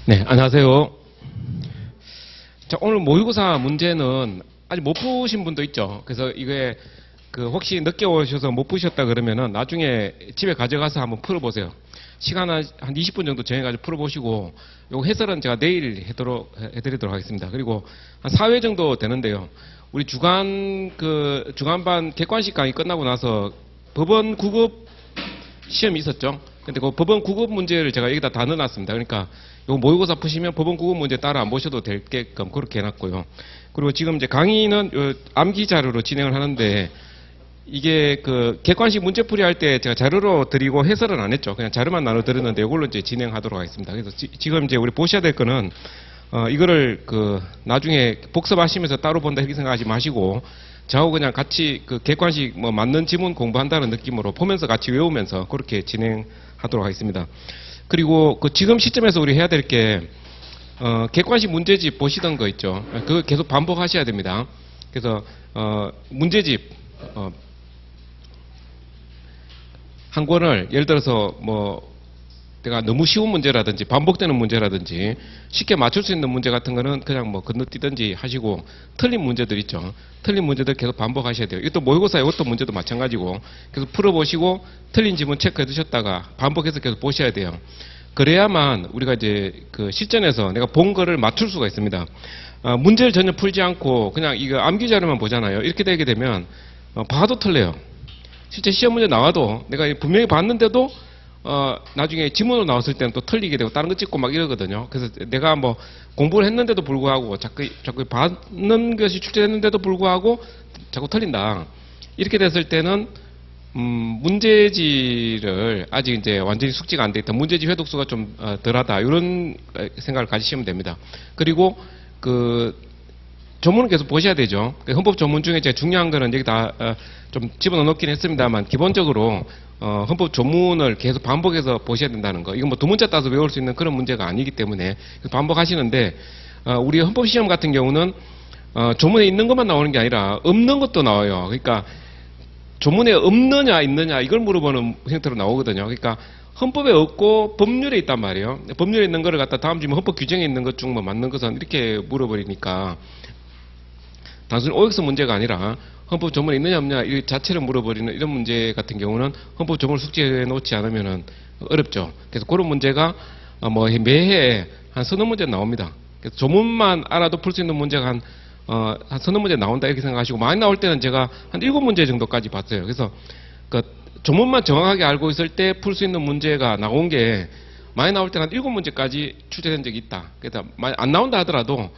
네, 안녕하세요. 자, 오늘 모의고사 문제는 아직 못 푸신 분도 있죠. 그래서 이게 혹시 늦게 오셔서 못 푸셨다 그러면은 나중에 집에 가져가서 한번 풀어보세요. 시간 한 20분 정도 정해가지고 풀어보시고, 요거 해설은 제가 내일 해드리도록 하겠습니다. 그리고 한 4회 정도 되는데요. 우리 주간반 객관식 강의 끝나고 나서 법원 9급 시험이 있었죠. 근데 그 법원 9급 문제를 제가 여기다 다 넣어놨습니다. 그러니까 요 모의고사 푸시면 법원 9급 문제 따라 안 보셔도 될게끔 그렇게 해놨고요. 그리고 지금 이제 강의는 암기 자료로 진행을 하는데, 이게 객관식 문제풀이 할 때 제가 자료로 드리고 해설은 안 했죠. 그냥 자료만 나눠 드렸는데 이걸로 이제 진행하도록 하겠습니다. 그래서 지금 이제 우리 보셔야 될 거는 이거를 나중에 복습하시면서 따로 본다 이렇게 생각하지 마시고, 저하고 그냥 같이 객관식 맞는 지문 공부한다는 느낌으로 보면서 같이 외우면서 그렇게 진행하도록 하겠습니다. 그리고 지금 시점에서 우리 해야 될 게 객관식 문제집 보시던 거 있죠. 그거 계속 반복하셔야 됩니다. 그래서 문제집 한 권을 예를 들어서 내가 너무 쉬운 문제라든지 반복되는 문제라든지 쉽게 맞출 수 있는 문제 같은 거는 그냥 건너뛰든지 하시고, 틀린 문제들 있죠. 틀린 문제들 계속 반복하셔야 돼요. 이것도 모의고사 이것도 문제도 마찬가지고 계속 풀어보시고 틀린 지문 체크해 두셨다가 반복해서 계속 보셔야 돼요. 그래야만 우리가 이제 실전에서 내가 본 거를 맞출 수가 있습니다. 문제를 전혀 풀지 않고 그냥 이거 암기 자료만 보잖아요. 이렇게 되게 되면 봐도 틀려요. 실제 시험 문제 나와도 내가 분명히 봤는데도 나중에 지문으로 나왔을 때는 또 틀리게 되고 다른 거 찍고 막 이러거든요. 그래서 내가 공부를 했는데도 불구하고 자꾸 받는 것이 출제됐는데도 불구하고 자꾸 틀린다. 이렇게 됐을 때는 문제지를 아직 이제 완전히 숙지가 안 돼 있다. 문제지 회독수가 좀 덜하다. 이런 생각을 가지시면 됩니다. 그리고 조문은 계속 보셔야 되죠. 헌법 조문 중에 제가 중요한 거는 여기다 좀 집어넣어 놓긴 했습니다만, 기본적으로 헌법 조문을 계속 반복해서 보셔야 된다는 거. 이건 두 문자 따서 외울 수 있는 그런 문제가 아니기 때문에 반복하시는데, 우리 헌법 시험 같은 경우는 조문에 있는 것만 나오는 게 아니라 없는 것도 나와요. 그러니까 조문에 없느냐 있느냐 이걸 물어보는 형태로 나오거든요. 그러니까 헌법에 없고 법률에 있단 말이에요. 법률에 있는 거를 갖다 다음 질문 헌법 규정에 있는 것 중 맞는 것은 이렇게 물어버리니까 단순히 OX 문제가 아니라 헌법 조문에 있느냐 없느냐 이 자체를 물어버리는 이런 문제 같은 경우는 헌법 조문을 숙지해 놓지 않으면 어렵죠. 그래서 그런 문제가 매해 한 서너 문제 나옵니다. 그래서 조문만 알아도 풀 수 있는 문제가 한 서너 문제 나온다 이렇게 생각하시고, 많이 나올 때는 제가 한 7문제 정도까지 봤어요. 그래서 조문만 정확하게 알고 있을 때 풀 수 있는 문제가 나온 게 많이 나올 때는 한 7문제까지 출제된 적이 있다. 그래서 안 나온다 하더라도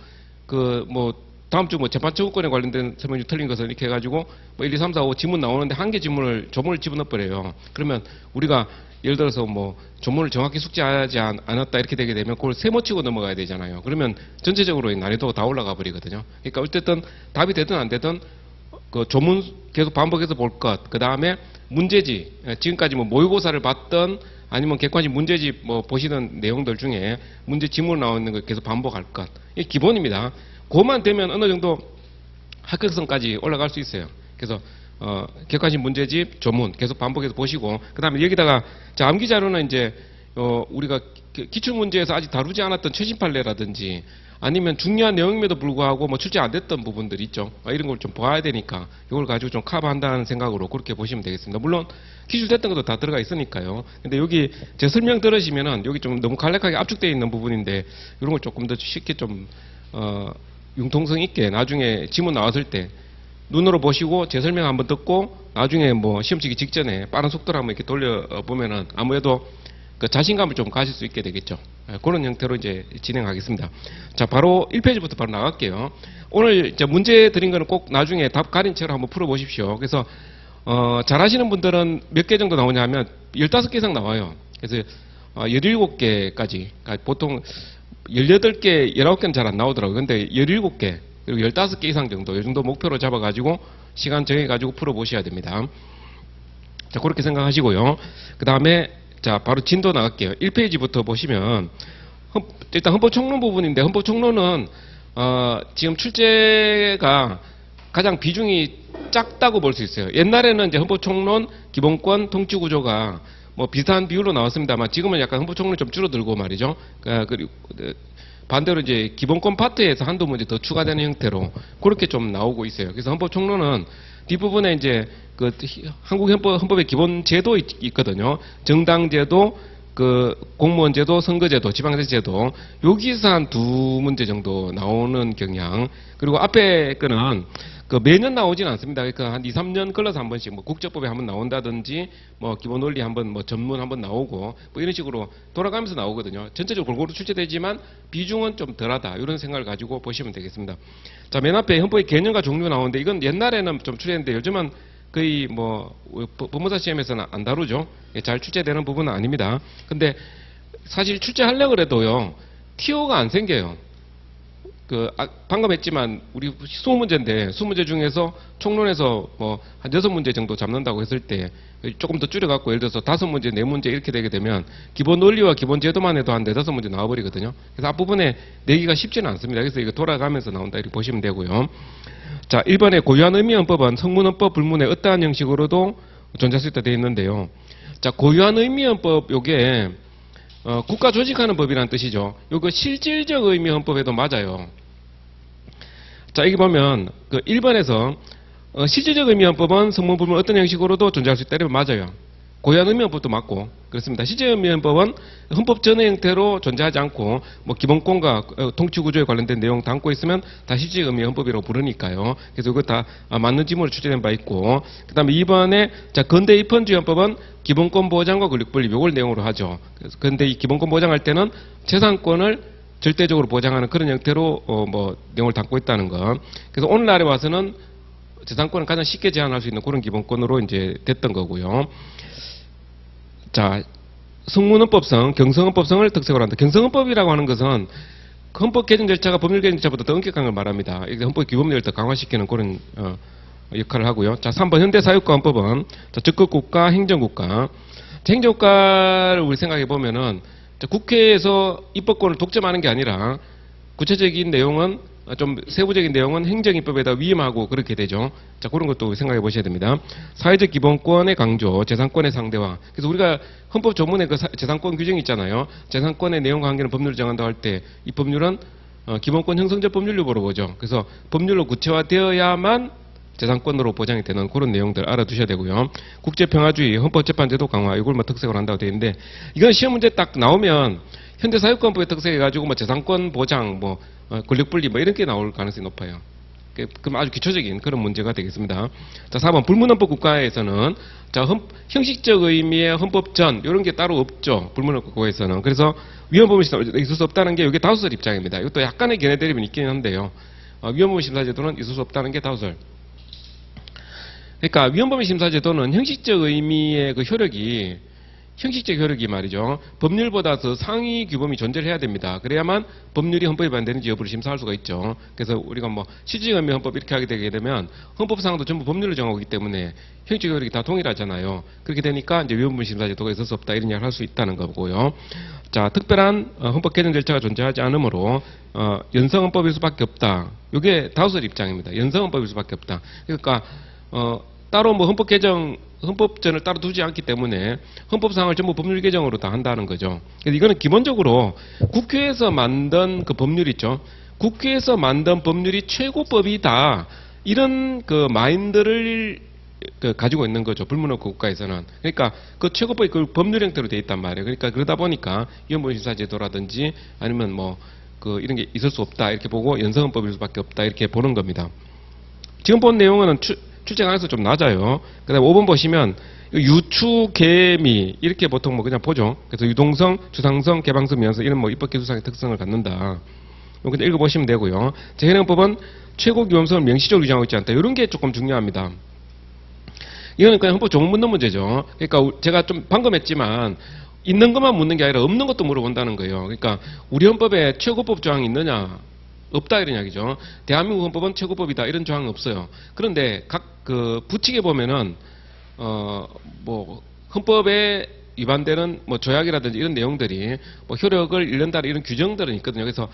다음 주 재판 청구권에 관련된 설명이 틀린 것을 이렇게 해가지고 1, 2, 3, 4, 5 지문 나오는데 한 개 조문을 집어넣어버려요. 그러면 우리가 예를 들어서 조문을 정확히 숙지하지 않았다 이렇게 되게 되면 그걸 세모치고 넘어가야 되잖아요. 그러면 전체적으로 난이도가 다 올라가 버리거든요. 그러니까 어쨌든 답이 되든 안 되든 조문 계속 반복해서 볼 것, 그 다음에 문제지, 지금까지 모의고사를 봤던 아니면 객관식 문제집 보시는 내용들 중에 문제 지문 나오는 거 계속 반복할 것, 이게 기본입니다. 그것만 되면 어느 정도 합격선까지 올라갈 수 있어요. 그래서 객관식 문제집, 조문 계속 반복해서 보시고, 그 다음에 여기다가 암기 자료는 이제 우리가 기출문제에서 아직 다루지 않았던 최신 판례라든지 아니면 중요한 내용임에도 불구하고 출제 안 됐던 부분들 있죠. 이런 걸 좀 봐야 되니까 이걸 가지고 좀 커버한다는 생각으로 그렇게 보시면 되겠습니다. 물론 기출됐던 것도 다 들어가 있으니까요. 근데 여기 제 설명 들으시면은 여기 좀 너무 간략하게 압축되어 있는 부분인데, 이런 걸 조금 더 쉽게 좀 융통성 있게 나중에 지문 나왔을 때 눈으로 보시고 제 설명 한번 듣고 나중에 시험 치기 직전에 빠른 속도로 한번 이렇게 돌려보면은 아무래도 자신감을 좀 가질 수 있게 되겠죠. 그런 형태로 이제 진행하겠습니다. 자, 바로 1페이지부터 바로 나갈게요. 오늘 이제 문제 드린 거는 꼭 나중에 답 가린 채로 한번 풀어보십시오. 그래서 잘하시는 분들은 몇 개 정도 나오냐 하면 15개 이상 나와요. 그래서 17개까지, 그러니까 보통 18개, 19개는 잘 안 나오더라고요. 근데 17개, 그리고 15개 이상 정도, 이 정도 목표로 잡아가지고 시간 정해가지고 풀어보셔야 됩니다. 자, 그렇게 생각하시고요. 그 다음에 자, 바로 진도 나갈게요. 1페이지부터 보시면 일단 헌법총론 부분인데, 헌법총론은 지금 출제가 가장 비중이 작다고 볼 수 있어요. 옛날에는 이제 헌법총론 기본권 통치구조가 뭐 비슷한 비율로 나왔습니다만 지금은 약간 헌법총론이 좀 줄어들고 말이죠. 그리고 반대로 이제 기본권 파트에서 한두 문제 더 추가되는 형태로 그렇게 좀 나오고 있어요. 그래서 헌법총론은 뒷부분에 이제 그 한국 헌법의 기본 제도 있거든요. 정당제도, 그 공무원제도, 선거제도, 지방자치제도 여기서 한 두 문제 정도 나오는 경향. 그리고 앞에 거는 그 매년 나오진 않습니다. 그러니까 한 2, 3년 걸러서 한 번씩 뭐 국적법에 한번 나온다든지 뭐 기본 원리 한번 뭐 전문 한번 나오고 뭐 이런 식으로 돌아가면서 나오거든요. 전체적으로 골고루 출제되지만 비중은 좀 덜하다. 이런 생각을 가지고 보시면 되겠습니다. 자, 맨 앞에 헌법의 개념과 종류 나오는데 이건 옛날에는 좀 출제했는데 요즘은 거의 뭐 법무사 시험에서는 안 다루죠. 잘 출제되는 부분은 아닙니다. 근데 사실 출제하려고 해도요. 티오가 안 생겨요. 방금 했지만 우리 20문제인데 20문제 중에서 총론에서 뭐 한 6문제 정도 잡는다고 했을 때 조금 더 줄여갖고 예를 들어서 5문제, 4문제 이렇게 되게 되면 기본 논리와 기본 제도만 해도 한 4, 5문제 나와버리거든요. 그래서 앞부분에 내기가 쉽지는 않습니다. 그래서 이거 돌아가면서 나온다 이렇게 보시면 되고요. 자, 1번에 고유한 의미헌법은 성문헌법 불문의 어떠한 형식으로도 존재할 수 있다 되어 있는데요. 자, 고유한 의미헌법 요게 국가 조직하는 법이라는 뜻이죠. 요거 실질적 의미 헌법에도 맞아요. 자, 여기 보면 그 1번에서 실질적 의미 헌법은 성문 불문 어떤 형식으로도 존재할 수 있다 이러면 맞아요. 고유한 의미 헌법도 맞고 그렇습니다. 실질적 의미 헌법은 헌법 전의 형태로 존재하지 않고 뭐 기본권과 통치 구조에 관련된 내용 담고 있으면 다 실질적 의미 헌법이라고 부르니까요. 그래서 이거 다 맞는 지문으로 출제된 바 있고 그다음에 2번에 자 근대 입헌주의 헌법은 기본권 보장과 권력 분립 요걸 내용으로 하죠. 그런데 이 기본권 보장할 때는 재산권을 절대적으로 보장하는 그런 형태로 뭐 내용을 담고 있다는 거. 그래서 오늘날에 와서는 재산권을 가장 쉽게 제한할 수 있는 그런 기본권으로 이제 됐던 거고요. 자, 성문헌법성, 경성헌법성을 특색으로 한다. 경성헌법이라고 하는 것은 헌법 개정 절차가 법률 개정 절차보다 더 엄격한 걸 말합니다. 헌법 기본력을 더 강화시키는 그런 역할을 하고요. 자, 3번 현대사회국가 헌법은 자, 적극국가, 행정국가. 자, 행정국가를 우리 생각해 보면은 자, 국회에서 입법권을 독점하는 게 아니라 구체적인 내용은 좀 세부적인 내용은 행정입법에다 위임하고 그렇게 되죠. 자, 그런 것도 생각해 보셔야 됩니다. 사회적 기본권의 강조, 재산권의 상대화. 그래서 우리가 헌법 조문에 그 재산권 규정이 있잖아요. 재산권의 내용과 관계는 법률을 정한다고 할 때 이 법률은 기본권 형성적 법률로 보죠. 그래서 법률로 구체화되어야만 재산권으로 보장이 되는 그런 내용들 알아두셔야 되고요. 국제평화주의, 헌법재판제도 강화, 이걸 뭐 특색으로 한다고 되어 있는데 이건 시험 문제 딱 나오면 현대사회권법의 특색해가지고 뭐 재산권 보장, 뭐 권력분리 뭐 이런 게 나올 가능성이 높아요. 그럼 아주 기초적인 그런 문제가 되겠습니다. 자, 4번 불문헌법 국가에서는 자, 형식적 의미의 헌법전 이런 게 따로 없죠. 불문헌법 국가에서는. 그래서 위헌법을 있을 수 없다는 게 이게 다수설 입장입니다. 이것도 약간의 견해 대립은 있긴 한데요. 위헌법의 심사제도는 있을 수 없다는 게 다수설. 그러니까 위헌법의 심사제도는 형식적 의미의 그 효력이 형식적 효력이 말이죠. 법률보다 더 상위 규범이 존재를 해야 됩니다. 그래야만 법률이 헌법에 반대되는지 여부를 심사할 수가 있죠. 그래서 우리가 뭐 실질적 의미 헌법 이렇게 하게 되게 되면 헌법상도 전부 법률을 정하고 있기 때문에 형식적 효력이 다 동일하잖아요. 그렇게 되니까 이제 위헌법 심사제도가 있을 수 없다 이런 이야기를 할 수 있다는 거고요. 자, 특별한 헌법 개정 절차가 존재하지 않으므로 연성헌법일 수밖에 없다. 이게 다수설 입장입니다. 연성헌법일 수밖에 없다. 그러니까 따로 뭐 헌법전을 따로 두지 않기 때문에 헌법사항을 전부 법률 개정으로 다 한다는 거죠. 그래서 이거는 기본적으로 국회에서 만든 그 법률 있죠. 국회에서 만든 법률이 최고법이다. 이런 그 마인드를 가지고 있는 거죠. 불문헌법 국가에서는. 그러니까 그 최고법이 그 법률 형태로 되어 있단 말이에요. 그러니까 그러다 보니까 위헌법 심사제도라든지 아니면 뭐 그 이런 게 있을 수 없다. 이렇게 보고 연성헌법일 수밖에 없다. 이렇게 보는 겁니다. 지금 본 내용은 출제 가능성이 좀 낮아요. 그 다음에 5번 보시면 유추, 개미 이렇게 보통 뭐 그냥 보죠. 그래서 유동성, 주상성, 개방성, 미완성 이런 뭐 입법기술상의 특성을 갖는다. 그냥 읽어보시면 되고요. 현행법은 최고 규범성을 명시적으로 규정하고 있지 않다. 이런 게 조금 중요합니다. 이거는 그냥 헌법 조문 묻는 문제죠. 그러니까 제가 좀 방금 했지만 있는 것만 묻는 게 아니라 없는 것도 물어본다는 거예요. 그러니까 우리 헌법에 최고법 조항이 있느냐? 없다 이런 이야기죠. 대한민국 헌법은 최고법이다 이런 조항은 없어요. 그런데 각 그 부칙에 보면은 뭐 헌법에 위반되는 뭐 조약이라든지 이런 내용들이 뭐 효력을 잃는다 이런 규정들은 있거든요. 그래서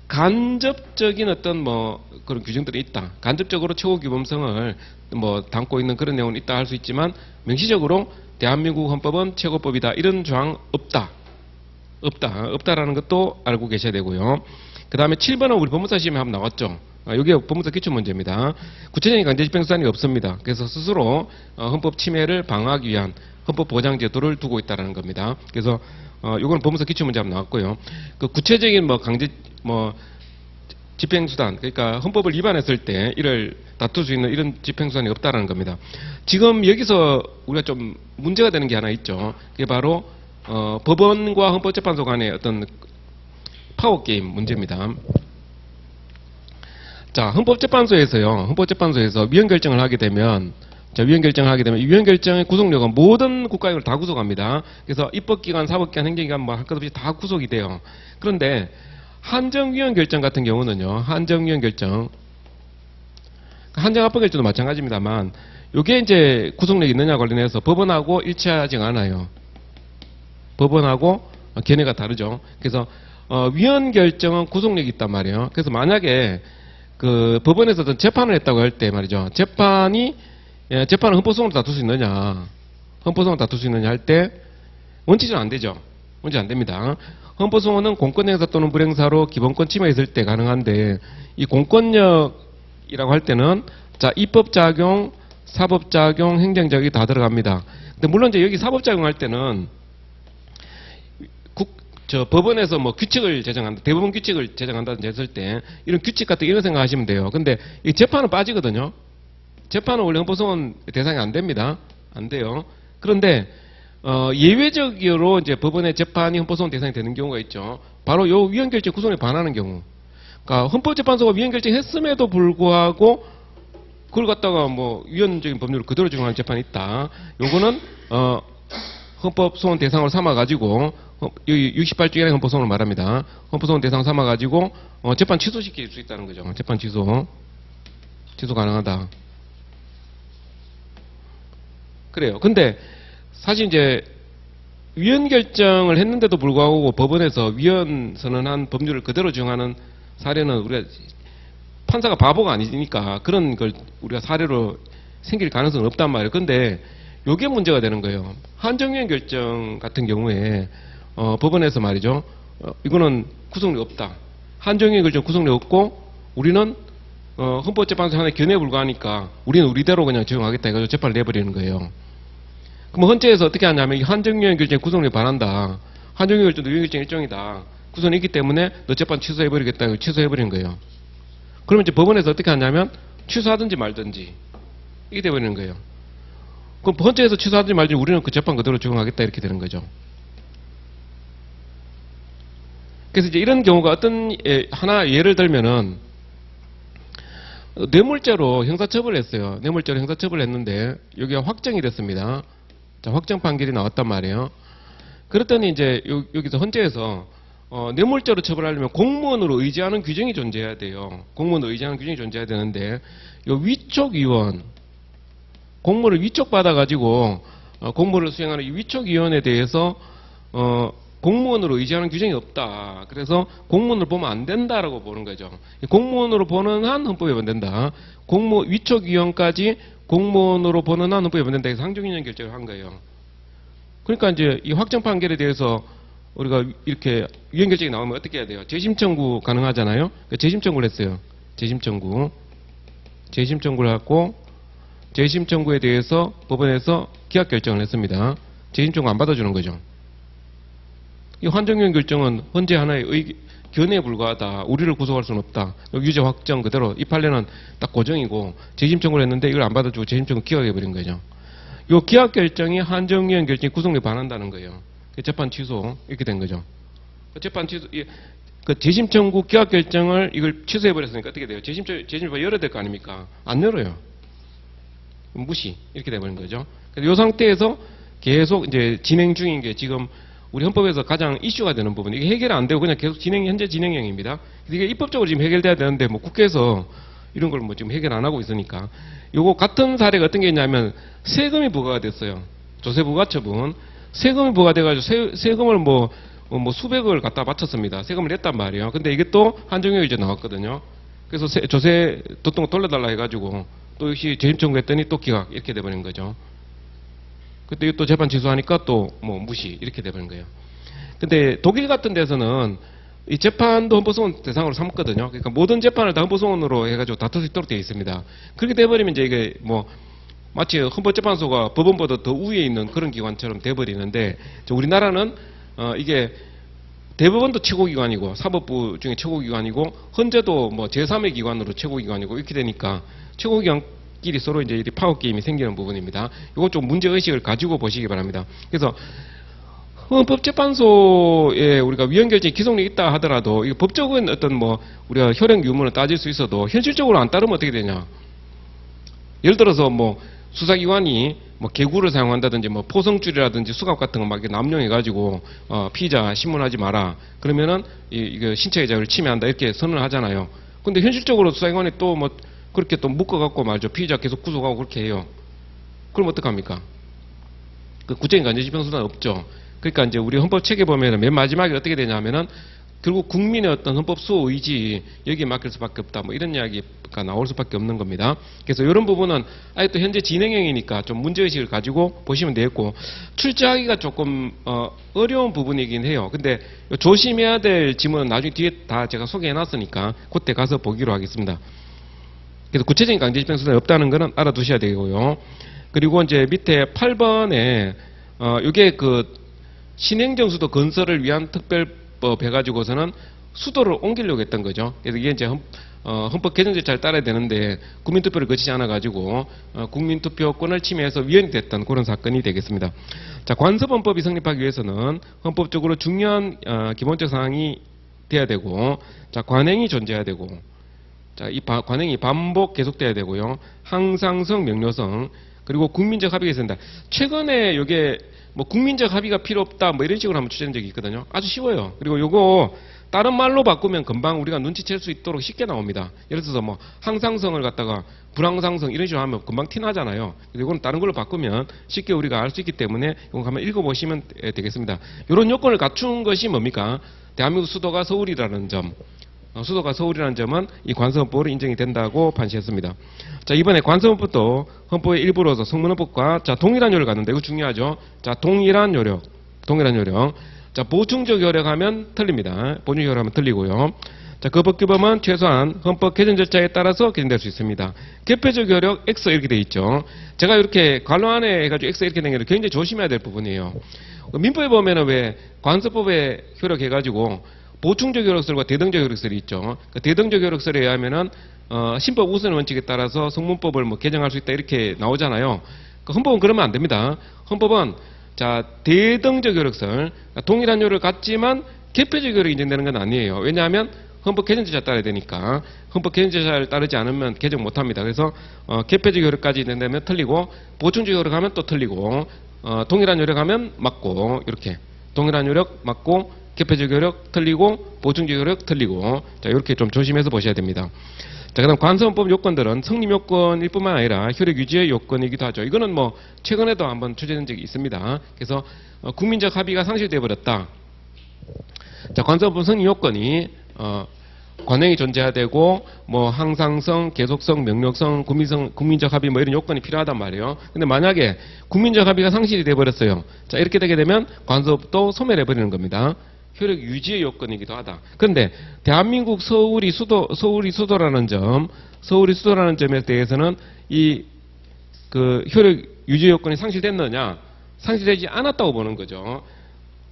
간접적인 어떤 뭐 그런 규정들이 있다. 간접적으로 최고 규범성을 뭐 담고 있는 그런 내용은 있다 할 수 있지만 명시적으로 대한민국 헌법은 최고법이다. 이런 조항 없다. 없다라는 것도 알고 계셔야 되고요. 그 다음에 7번은 우리 법무사 시험에 한번 나왔죠. 이게 법무사 기출문제입니다. 구체적인 강제집행수단이 없습니다. 그래서 스스로 헌법 침해를 방어하기 위한 헌법 보장 제도를 두고 있다는 겁니다. 그래서 이건 법무사 기출문제 한번 나왔고요. 그 구체적인 강제 집행수단, 그러니까 헌법을 위반했을 때 이를 다툴 수 있는 이런 집행수단이 없다는 겁니다. 지금 여기서 우리가 좀 문제가 되는 게 하나 있죠. 그게 바로 법원과 헌법재판소 간의 어떤 파워게임 문제입니다. 자, 헌법재판소에서 위헌 결정을 하게 되면 이 위헌 결정의 구속력은 모든 국가기관을 다 구속합니다. 그래서 입법기관, 사법기관, 행정기관 할 것 없이 다 구속이 돼요. 그런데 한정위헌 결정 같은 경우는요, 한정위헌 결정, 한정합법 결정도 마찬가지입니다만, 요게 이제 구속력이 있느냐 관련해서 법원하고 일치하지 않아요. 법원하고 견해가 다르죠. 그래서 위헌 결정은 구속력이 있단 말이에요. 그래서 만약에 그 법원에서 어떤 재판을 했다고 할 때 말이죠. 재판을 헌법소원으로 다툴 수 있느냐, 할 때 원칙은 안 되죠. 원칙 안 됩니다. 헌법소원은 공권 행사 또는 불행사로 기본권 침해했을 때 가능한데, 이 공권력이라고 할 때는 자, 입법작용, 사법작용, 행정작용이 다 들어갑니다. 근데 물론 이제 여기 사법작용 할 때는 법원에서 규칙을 제정한다, 대법원 규칙을 제정한다든지 했을 때 이런 규칙 같은 이런 생각하시면 돼요. 근데 이 재판은 빠지거든요. 재판은 원래 헌법소원 대상이 안 됩니다. 안 돼요. 그런데 예외적으로 이제 법원의 재판이 헌법소원 대상이 되는 경우가 있죠. 바로 요 위헌결정 구성에 반하는 경우. 그러니까 헌법재판소가 위헌결정했음에도 불구하고 그걸 갖다가 위헌적인 법률을 그대로 적용하는 재판이 있다. 요거는 헌법소원 대상으로 삼아가지고, 여기 68조 1항 헌법소원을 말합니다. 헌법소원 대상 삼아가지고 재판 취소시킬 수 있다는 거죠. 재판 취소 가능하다. 그래요. 근데 사실 이제 위헌 결정을 했는데도 불구하고 법원에서 위헌 선언한 법률을 그대로 적용하는 사례는 우리가 판사가 바보가 아니니까 그런 걸 우리가 사례로 생길 가능성은 없단 말이에요. 근데 요게 문제가 되는 거예요. 한정위헌 결정 같은 경우에 법원에서 말이죠. 이거는 구속력 없다. 한정위헌 결정 구속력 없고 우리는 헌법재판소 하나의 견해에 불과하니까 우리는 우리대로 그냥 적용하겠다 해가지고 재판을 내버리는 거예요. 그럼 헌재에서 어떻게 하냐면 이 한정위헌 결정에 구속력이 반한다. 한정위헌 결정도 위헌 결정 일종이다. 구속이 있기 때문에 너 재판 취소해버리겠다 해서 취소해버리는 거예요. 그러면 이제 법원에서 어떻게 하냐면 취소하든지 말든지 이게 돼버리는 거예요. 그럼 헌재에서 취소하든지 말든지 우리는 그 재판 그대로 적용하겠다 이렇게 되는 거죠. 그래서 이제 이런 경우가 어떤 하나 예를 들면은 뇌물죄로 형사처벌을 했어요. 뇌물죄로 형사처벌을 했는데 여기가 확정이 됐습니다. 자, 확정 판결이 나왔단 말이에요. 그랬더니 이제 여기서 헌재에서 뇌물죄로 처벌하려면 공무원으로 의지하는 규정이 존재해야 돼요. 공무원으로 의지하는 규정이 존재해야 되는데 요 위촉 위원, 공무를 위촉받아가지고 공무를 수행하는 이 위촉위원에 대해서 공무원으로 의지하는 규정이 없다. 그래서 공무원으로 보면 안 된다라고 보는 거죠. 공무원으로 보는 한 헌법에 위반된다. 위촉위원까지 공무원으로 보는 한 헌법에 위반된다 해서 항정위헌 결정을 한 거예요. 그러니까 이제 이 확정 판결에 대해서 우리가 이렇게 위헌 결정이 나오면 어떻게 해야 돼요? 재심 청구 가능하잖아요. 재심 청구를 했어요. 재심 청구를 하고 재심 청구에 대해서 법원에서 기각 결정을 했습니다. 재심 청구 안 받아주는 거죠. 이 한정위헌 결정은 헌재 하나의 견해에 불과하다. 우리를 구속할 수는 없다. 유죄 확정 그대로 이 판례는 딱 고정이고 재심 청구를 했는데 이걸 안 받아주고 재심 청구 기각해버린 거죠. 이 기각 결정이 한정위헌 결정이 구속력에 반한다는 거예요. 재판 취소 이렇게 된 거죠. 재판 취소 그 재심 청구 기각 결정을 이걸 취소해버렸으니까 어떻게 돼요? 재심법 열어야 될 거 아닙니까? 안 열어요. 무시 이렇게 돼버린 거죠. 그래서 이 상태에서 계속 이제 진행 중인 게 지금 우리 헌법에서 가장 이슈가 되는 부분, 이게 해결 안 되고 그냥 계속 현재 진행형입니다. 이게 입법적으로 지금 해결돼야 되는데 국회에서 이런 걸 지금 해결 안 하고 있으니까 요거 같은 사례가 어떤 게 있냐면 세금이 부과가 됐어요. 조세부과처분 세금이 부과돼가지고 세금을 수백억을 갖다 바쳤습니다. 세금을 냈단 말이에요. 근데 이게 또 한정위헌이 이제 나왔거든요. 그래서 조세 도통 돌려달라 해가지고 또 역시 재심 청구했더니 또 기각 이렇게 돼버린 거죠. 그때 또 재판 취소하니까 또 뭐 무시 이렇게 돼버린 거예요. 근데 독일 같은 데서는 이 재판도 헌법소원 대상으로 삼거든요. 그러니까 모든 재판을 다 헌법소원으로 해가지고 다툴 수 있도록 되어 있습니다. 그렇게 돼버리면 이제 이게 뭐 마치 헌법재판소가 법원보다 더 위에 있는 그런 기관처럼 돼버리는데, 우리나라는 이게 대법원도 최고기관이고 사법부 중에 최고기관이고 헌재도 뭐 제3의 기관으로 최고기관이고 이렇게 되니까 최고기관끼리 서로 이제 파워 게임이 생기는 부분입니다. 이건 좀 문제 의식을 가지고 보시기 바랍니다. 그래서 헌법재판소에 우리가 위헌 결정이 기속력이 있다 하더라도 이 법적인 어떤 뭐 우리가 혈행 유무를 따질 수 있어도 현실적으로 안 따르면 어떻게 되냐? 예를 들어서 뭐 수사기관이 뭐 개구를 사용한다든지 뭐 포성줄이라든지 수갑 같은 거 막 남용해가지고 피의자 신문하지 마라. 그러면은 이거 신체의 자유를 침해한다 이렇게 선언을 하잖아요. 근데 현실적으로 수사기관이 또 뭐 그렇게 또 묶어갖고 말이죠. 피의자 계속 구속하고 그렇게 해요. 그럼 어떡합니까? 그 구체적인 간접집행 수단은 없죠. 그러니까 이제 우리 헌법 책에 보면은 맨 마지막에 어떻게 되냐면은 결국 국민의 어떤 헌법 수호 의지 여기에 맡길 수밖에 없다. 뭐 이런 이야기가 나올 수밖에 없는 겁니다. 그래서 이런 부분은 아예 또 현재 진행형이니까 좀 문제의식을 가지고 보시면 되겠고, 출제하기가 조금 어려운 부분이긴 해요. 근데 조심해야 될 지문은 나중에 뒤에 다 제가 소개해놨으니까 그때 가서 보기로 하겠습니다. 그래서 구체적인 강제집행 수단이 없다는 거는 알아두셔야 되고요. 그리고 이제 밑에 8번에 이게 그 신행정수도 건설을 위한 특별법 해가지고서는 수도를 옮기려고 했던 거죠. 그래서 이게 이제 헌법 개정 절차를 따라야 되는데 국민투표를 거치지 않아가지고 국민투표권을 침해해서 위헌이 됐던 그런 사건이 되겠습니다. 자, 관습헌법이 성립하기 위해서는 헌법적으로 중요한 기본적 사항이 돼야 되고, 자, 관행이 존재해야 되고, 자, 이 관행이 반복 계속돼야 되고요. 항상성, 명료성, 그리고 국민적 합의가 있습니다. 최근에 이게 뭐 국민적 합의가 필요 없다 뭐 이런 식으로 한번 추진한 적이 있거든요. 아주 쉬워요. 그리고 요거 다른 말로 바꾸면 금방 우리가 눈치챌 수 있도록 쉽게 나옵니다. 예를 들어서 뭐 항상성을 갖다가 불항상성 이런 식으로 하면 금방 티나잖아요. 이거는 다른 걸로 바꾸면 쉽게 우리가 알 수 있기 때문에 이거 한번 읽어보시면 되겠습니다. 이런 요건을 갖춘 것이 뭡니까? 대한민국 수도가 서울이라는 점. 수도가 서울이라는 점은 이 관습헌법으로 인정이 된다고 판시했습니다. 자, 이번에 관습헌법도 헌법의 일부로서 성문헌법과 자, 동일한 요령을 갖는데 이거 중요하죠. 자, 동일한 요령. 자, 보충적 요령하면 틀립니다. 보충적 요령하면 틀리고요. 자, 그 법규범은 최소한 헌법 개정 절차에 따라서 개정될 수 있습니다. 개표적 요령 X 이렇게 돼 있죠. 제가 이렇게 괄호 안에 해가지고 X 이렇게 된 게 굉장히 조심해야 될 부분이에요. 민법에 보면은 왜 관습법에 효력해가지고 보충적 효력설과 대등적 효력설이 있죠. 그 대등적 효력설에 의하면은 신법 우선 원칙에 따라서 성문법을 뭐 개정할 수 있다 이렇게 나오잖아요. 그 헌법은 그러면 안 됩니다. 헌법은 자, 대등적 효력설, 그러니까 동일한 요를 갖지만 개표적 효력이 인정되는 건 아니에요. 왜냐하면 헌법 개정 절차 따라야 되니까 헌법 개정 절차를 따르지 않으면 개정 못합니다. 그래서 개표적 효력까지 인정되면 틀리고, 보충적 효력하면 또 틀리고, 동일한 요력하면 맞고, 이렇게 동일한 요력 맞고, 개표적 요력 틀리고, 보충적 요력 틀리고, 자, 이렇게 좀 조심해서 보셔야 됩니다. 자, 그다음 관습헌법 요건들은 성립 요건일 뿐만 아니라 효력 유지의 요건이기도 하죠. 이거는 뭐 최근에도 한번 추진된 적이 있습니다. 그래서 국민적 합의가 상실돼 버렸다. 자, 관습헌법 성립 요건이 관행이 존재해야 되고, 뭐 항상성, 계속성, 명령성, 국민적 합의 뭐 이런 요건이 필요하단 말이에요. 근데 만약에 국민적 합의가 상실이 돼 버렸어요. 자, 이렇게 되게 되면 관습법도 소멸해 버리는 겁니다. 효력 유지의 요건이기도 하다. 그런데 대한민국 서울이 수도라는 점에 대해서는 이 그 효력 유지 요건이 상실됐느냐? 상실되지 않았다고 보는 거죠.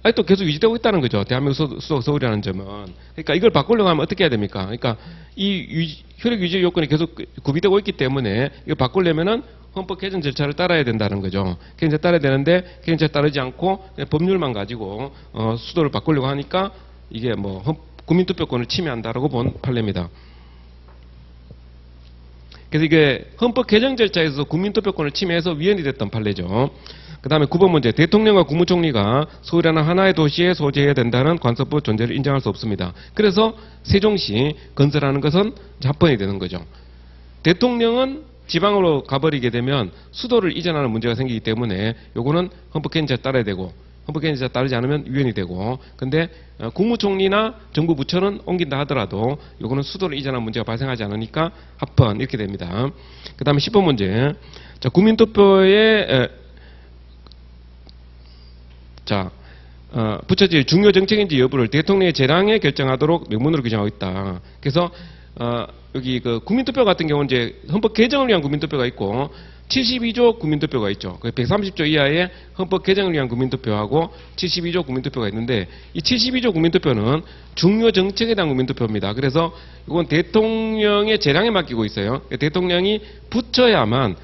아니 또 계속 유지되고 있다는 거죠. 대한민국 수도 서울이라는 점은. 그러니까 이걸 바꾸려고 하면 어떻게 해야 됩니까? 그러니까 이 효력 유지 요건이 계속 구비되고 있기 때문에 이거 바꾸려면은 헌법 개정 절차를 따라야 된다는 거죠. 개정 절차 따라야 되는데 개정 절차 따르지 않고 그냥 법률만 가지고 수도를 바꾸려고 하니까 이게 뭐 국민투표권을 침해한다라고 본 판례입니다. 그래서 이게 헌법 개정 절차에서 국민투표권을 침해해서 위헌이 됐던 판례죠. 그 다음에 9번 문제, 대통령과 국무총리가 서울이라는 하나의 도시에 소재해야 된다는 관습법 존재를 인정할 수 없습니다. 그래서 세종시 건설하는 것은 합헌이 되는 거죠. 대통령은 지방으로 가버리게 되면 수도를 이전하는 문제가 생기기 때문에 요거는 헌법 개정자 따라야 되고, 헌법 개정자 따르지 않으면 위헌이 되고, 근데 국무총리나 정부 부처는 옮긴다 하더라도 요거는 수도를 이전하는 문제가 발생하지 않으니까 합헌 이렇게 됩니다. 그 다음에 10번 문제, 자, 국민투표에 자, 붙여질 중요 정책인지 여부를 대통령의 재량에 결정하도록 명문으로 규정하고 있다. 그래서 여기 그 국민투표 같은 경우는 이제 헌법 개정을 위한 국민투표가 있고 72조 국민투표가 있죠. 130조 이하의 헌법 개정을 위한 국민투표하고 72조 국민투표가 있는데 이 72조 국민투표는 중요 정책에 대한 국민투표입니다. 그래서 이건 대통령의 재량에 맡기고 있어요. 대통령이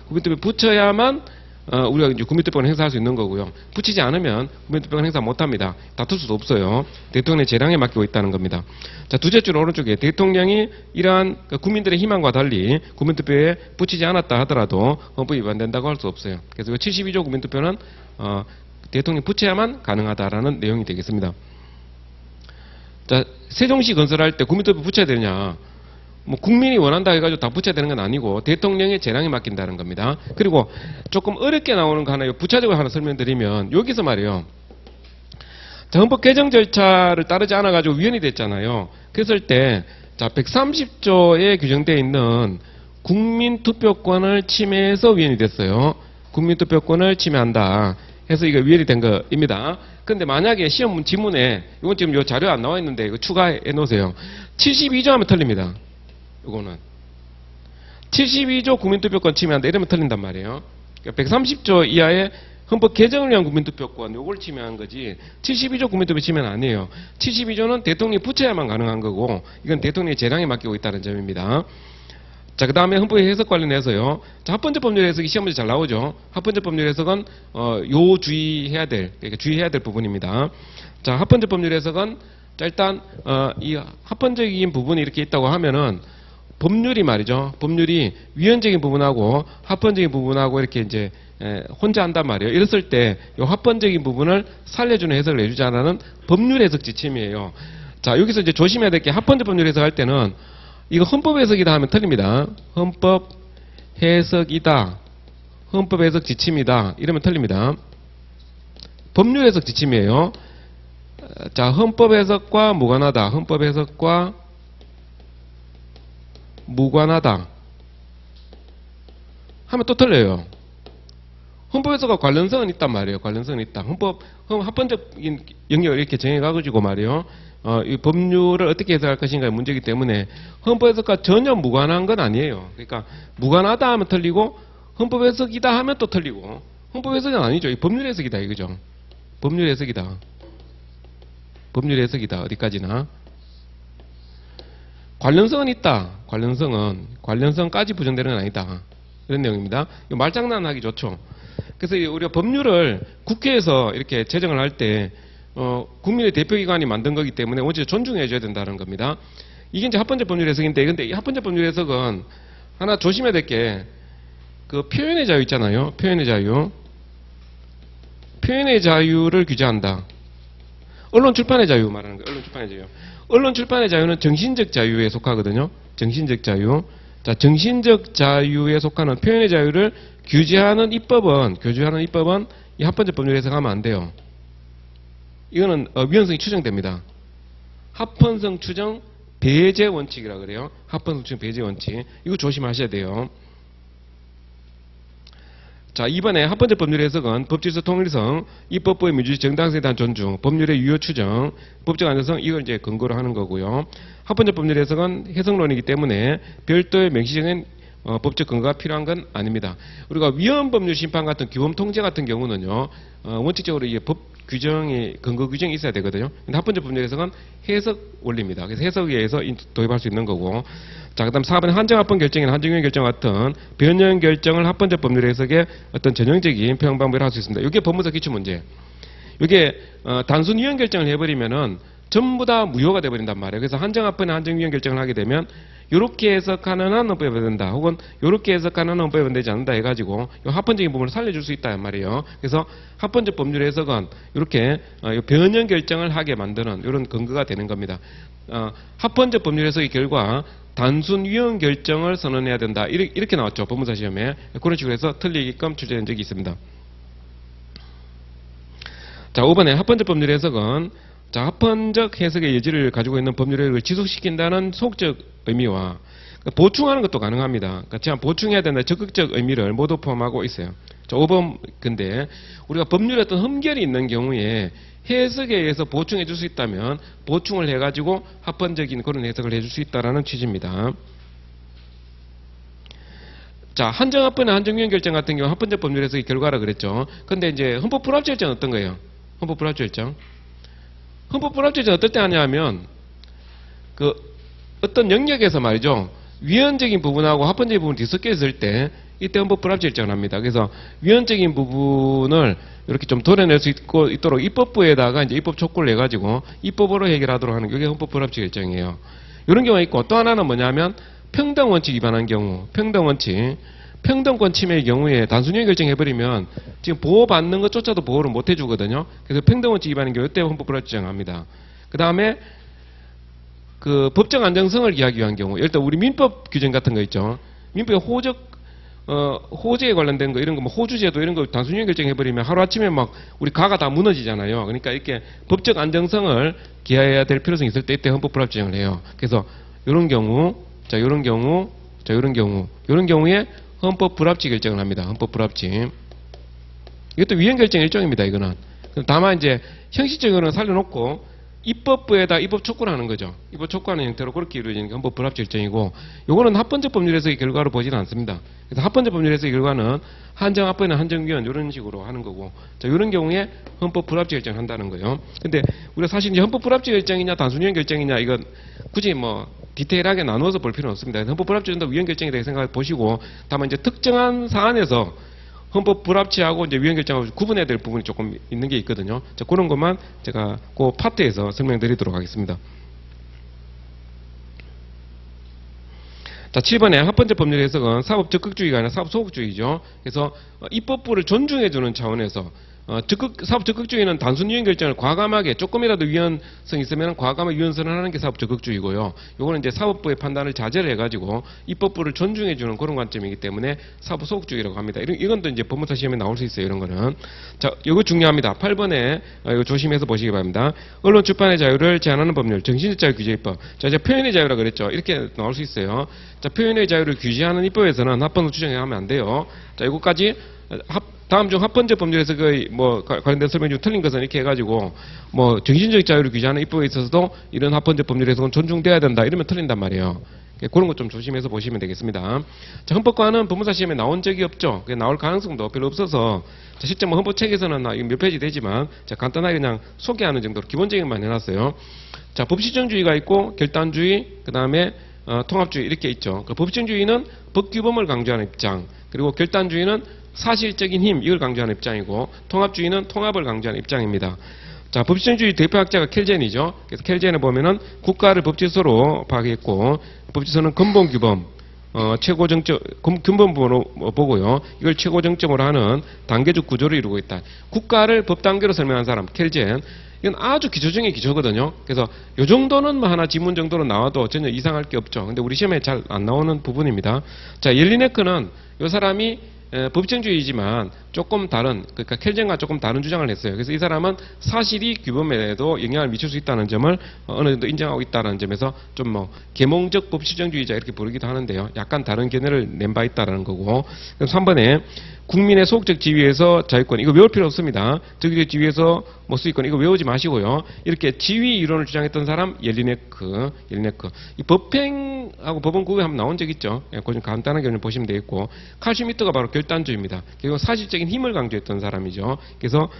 국민투표 붙여야만 우리가 이제 국민투표권 행사할 수 있는 거고요. 붙이지 않으면 국민투표권 행사 못합니다. 다툴 수도 없어요. 대통령의 재량에 맡기고 있다는 겁니다. 자, 두째 줄 오른쪽에 대통령이 이러한 국민들의 희망과 달리 국민투표에 붙이지 않았다 하더라도 헌법 위반된다고 할 수 없어요. 그래서 72조 국민투표는 대통령이 붙여야만 가능하다라는 내용이 되겠습니다. 자, 세종시 건설할 때 국민투표 붙여야 되느냐? 뭐 국민이 원한다 해가지고 다 붙여야 되는 건 아니고 대통령의 재량에 맡긴다는 겁니다. 그리고 조금 어렵게 나오는 거 하나, 부차적으로 하나 설명드리면 여기서 말이에요. 자, 헌법 개정 절차를 따르지 않아가지고 위헌이 됐잖아요. 그랬을 때, 자, 130조에 규정되어 있는 국민투표권을 침해해서 위헌이 됐어요. 국민투표권을 침해한다 해서 이거 위헌이 된 거입니다. 근데 만약에 시험 지문에, 이건 지금 요 자료 안 나와 있는데 이거 추가해 놓으세요. 72조 하면 틀립니다. 이거는 72조 국민투표권 침해한다 이러면 틀린단 말이에요. 그러니까 130조 이하의 헌법 개정을 위한 국민투표권 요걸 침해한 거지 72조 국민투표 침해는 아니에요. 72조는 대통령이 붙여야만 가능한 거고 이건 대통령의 재량에 맡기고 있다는 점입니다. 자, 그 다음에 헌법의 해석 관련해서요. 자, 합헌적 법률 해석이 시험 문제 잘 나오죠. 합헌적 법률 해석은 주의해야 될, 그러니까 주의해야 될 부분입니다. 자, 합헌적 법률 해석은 자, 일단 이 합헌적인 부분이 이렇게 있다고 하면은 법률이 말이죠. 법률이 위헌적인 부분하고 합헌적인 부분하고 이렇게 이제 혼자 한단 말이에요. 이랬을 때 이 합헌적인 부분을 살려주는 해석을 해주지 않는 법률 해석 지침이에요. 자, 여기서 이제 조심해야 될 게 합헌적 법률 해석할 때는 이거 헌법 해석이다 하면 틀립니다. 헌법 해석이다. 헌법 해석 지침이다. 이러면 틀립니다. 법률 해석 지침이에요. 자, 헌법 해석과 무관하다. 헌법 해석과 무관하다 하면 또 틀려요. 헌법 해석과 관련성은 있단 말이에요. 관련성은 있다. 합헌적인 영역을 이렇게 정해가지고 말이에요. 이 법률을 어떻게 해석할 것인가의 문제이기 때문에 헌법 해석과 전혀 무관한 건 아니에요. 그러니까 무관하다 하면 틀리고 헌법 해석이다 하면 또 틀리고 헌법 해석은 아니죠. 이 법률 해석이다 이거죠. 법률 해석이다. 법률 해석이다. 어디까지나. 관련성은 있다. 관련성까지 부정되는 건 아니다. 그런 내용입니다. 이거 말장난하기 좋죠. 그래서 우리가 법률을 국회에서 이렇게 제정을 할 때 국민의 대표기관이 만든 거기 때문에 원칙 존중해 줘야 된다는 겁니다. 이게 이제 합헌적 법률 해석인데, 근데 이 합헌적 법률 해석은 하나 조심해야 될 게 그 표현의 자유 있잖아요. 표현의 자유. 표현의 자유를 규제한다. 언론 출판의 자유 말하는 거예요. 언론 출판의 자유. 언론 출판의 자유는 정신적 자유에 속하거든요. 정신적 자유. 자, 정신적 자유에 속하는 표현의 자유를 규제하는 입법은 이 합헌적 법률 해석하면 안 돼요. 이거는 위헌성이 추정됩니다. 합헌성 추정 배제 원칙이라 그래요. 합헌성 추정 배제 원칙. 이거 조심하셔야 돼요. 자, 이번에 합헌적 법률 해석은 법질서 통일성, 입법부의 민주주의 정당성에 대한 존중, 법률의 유효 추정, 법적 안전성 이걸 이제 근거로 하는 거고요. 합헌적 법률 해석은 해석론이기 때문에 별도의 명시적인 법적 근거가 필요한 건 아닙니다. 우리가 위헌 법률 심판 같은 규범 통제 같은 경우는요, 원칙적으로 이 법 규정이 근거 규정이 있어야 되거든요. 근데 합헌적 법률 해석은 해석 원리입니다. 그래서 해석에 의해서 도입할 수 있는 거고. 자, 그다음 4번에 한정합헌 결정이나 한정위헌 결정 같은 변형 결정을 합헌적 법률 해석의 어떤 전형적인 표현 방법이라 할 수 있습니다. 이게 법무사 기출 문제. 이게 단순 위헌 결정을 해버리면은 전부 다 무효가 돼버린단 말이에요. 그래서 한정합헌이나 한정위헌 결정을 하게 되면 이렇게 해석하는 한 헌법에 해당된다. 혹은 이렇게 해석하는 헌법에 해당되지 않는다 해가지고 이 합헌적인 부분을 살려줄 수 있다 말이에요. 그래서 합헌적 법률 해석은 이렇게 변형 결정을 하게 만드는 이런 근거가 되는 겁니다. 합헌적 법률 해석의 결과 단순 위헌 결정을 선언해야 된다. 이렇게 나왔죠. 법무사 시험에. 그런 식으로 해서 틀리게끔 출제된 적이 있습니다. 자, 5번에 합헌적 법률 해석은 자, 합헌적 해석의 여지를 가지고 있는 법률 해석을 지속시킨다는 소극적 의미와 보충하는 것도 가능합니다. 그러니까 제가 보충해야 된다 적극적 의미를 모두 포함하고 있어요. 자, 5번 근데 우리가 법률에 어떤 흠결이 있는 경우에 해석에 의해서 보충해 줄 수 있다면 보충을 해가지고 합헌적인 그런 해석을 해줄 수 있다라는 취지입니다. 자, 한정합헌이나 한정유예결정 같은 경우 합헌적 법률 해석의 결과라 그랬죠. 근데 이제 헌법불합치결정은 어떤 거예요? 헌법불합치결정. 헌법불합치결정 어떨 때 하냐면 그 어떤 영역에서 말이죠. 위헌적인 부분하고 합헌적인 부분이 뒤섞여 있을 때 이때 헌법불합치결정을 합니다. 그래서 위헌적인 부분을 이렇게 좀 도려낼 수 있도록 입법부에다가 이제 입법 촉구를 내가지고 입법으로 해결하도록 하는 게 헌법불합치결정이에요. 이런 경우가 있고 또 하나는 뭐냐면 평등원칙 위반한 경우, 평등원칙, 평등권 침해의 경우에 단순유예 결정해버리면 지금 보호받는 것조차도 보호를 못 해주거든요. 그래서 평등원칙 위반한 경우 이때 헌법불합치결정합니다. 그 다음에 그 법적 안정성을 기하기 위한 경우, 예를 들어 우리 민법 규정 같은 거 있죠. 민법에 호재에 관련된 거 이런 거, 뭐 호주제도 이런 거 단순유예 결정해버리면 하루아침에 막 우리 가가 다 무너지잖아요. 그러니까 이렇게 법적 안정성을 기하해야 될 필요성이 있을 때 이때 헌법불합치결정을 해요. 그래서 이런 경우, 자, 이런 경우, 자, 이런 경우, 이런 경우에 헌법불합치 결정을 합니다. 헌법불합치. 이것도 위헌결정 일종입니다. 이거는. 다만 이제 형식적으로는 살려놓고 입법부에다 입법 촉구를 하는 거죠. 입법 촉구하는 형태로 그렇게 이루어지는 게 헌법불합치 결정이고, 요거는 합헌적 법률 해석의 결과로 보지는 않습니다. 그래서 합헌적 법률 해석의 결과는 한정합헌이나 한정위헌 이런 식으로 하는 거고, 자, 이런 경우에 헌법불합치 결정을 한다는 거예요. 근데 우리가 사실 이제 헌법불합치 결정이냐 단순유예 결정이냐 이건 굳이 뭐 디테일하게 나누어서 볼 필요는 없습니다. 헌법불합치 결정도 위헌 결정이라고 생각해 보시고, 다만 이제 특정한 사안에서 헌법 불합치하고 이제 위헌 결정하고 구분해야 될 부분이 조금 있는 게 있거든요. 자, 그런 것만 제가 그 파트에서 설명드리도록 하겠습니다. 자, 7번에 합헌적 법률 해석은 사법 적극주의가 아니라 사법 소극주의죠. 그래서 입법부를 존중해주는 차원에서 사법 적극주의는 단순 유연 결정을 과감하게 조금이라도 위헌성 있으면 과감하게 위헌선을 하는 게 사법 적극주의고요. 요거는 이제 사법부의 판단을 자제를 해가지고 입법부를 존중해주는 그런 관점이기 때문에 사법 소극주의라고 합니다. 이건 또 이제 법무사 시험에 나올 수 있어요. 이런 거는. 자, 요거 중요합니다. 8번에 이거 조심해서 보시기 바랍니다. 언론 출판의 자유를 제한하는 법률, 정신적 자유 규제입법. 자, 이제 표현의 자유라 그랬죠. 이렇게 나올 수 있어요. 자, 표현의 자유를 규제하는 입법에서는 합헌을 추정하면 안 돼요. 자, 이거까지 다음 중 합헌적 법률에서 관련된 설명 중 틀린 것은 이렇게 해가지고 뭐 정신적 자유를 규제하는 입법에 있어서도 이런 합헌적 법률에서는 존중돼야 된다 이러면 틀린단 말이에요. 그런 것 좀 조심해서 보시면 되겠습니다. 자, 헌법과는 법무사 시험에 나온 적이 없죠. 나올 가능성도 별로 없어서 자, 실제 뭐 헌법책에서는 몇 페이지 되지만 자, 간단하게 그냥 소개하는 정도로 기본적인 것만 해놨어요. 자, 법시정주의가 있고 결단주의, 그 다음에 통합주의 이렇게 있죠. 그 법시정주의는 법규범을 강조하는 입장, 그리고 결단주의는 사실적인 힘 이걸 강조하는 입장이고 통합주의는 통합을 강조하는 입장입니다. 자, 법치주의 대표학자가 켈젠이죠. 그래서 켈젠에 보면은 국가를 법질서로 파악했고 법질서는 근본 규범, 최고 정점, 근본부로 보고요. 이걸 최고 정점으로 하는 단계적 구조를 이루고 있다. 국가를 법 단계로 설명한 사람 켈젠. 이건 아주 기초 중에 기초거든요. 그래서 요 정도는 뭐 하나 지문 정도로 나와도 전혀 이상할 게 없죠. 근데 우리 시험에 잘 안 나오는 부분입니다. 자, 옐리네크는 요 사람이 법정주의지만 조금 다른, 그러니까 켈젠과 조금 다른 주장을 했어요. 그래서 이 사람은 사실이 규범에도 영향을 미칠 수 있다는 점을 어느 정도 인정하고 있다는 점에서 좀 뭐 계몽적 법실정주의자 이렇게 부르기도 하는데요. 약간 다른 견해를 낸 바 있다는 거고. 그럼 3번에 국민의 소극적 지위에서 자유권, 이거 외울 필요 없습니다. 적극적 지위에서 뭐 수익권, 이거 외우지 마시고요. 이렇게 지위 이론을 주장했던 사람 옐리네크. 이 법행하고 법원 구에 한번 나온 적 있죠. 그거 좀 간단하게 좀 보시면 되겠고, 칼슘미터가 바로 결단주의입니다. 결국 사실적인 힘을 강조했던 사람이죠. 그래서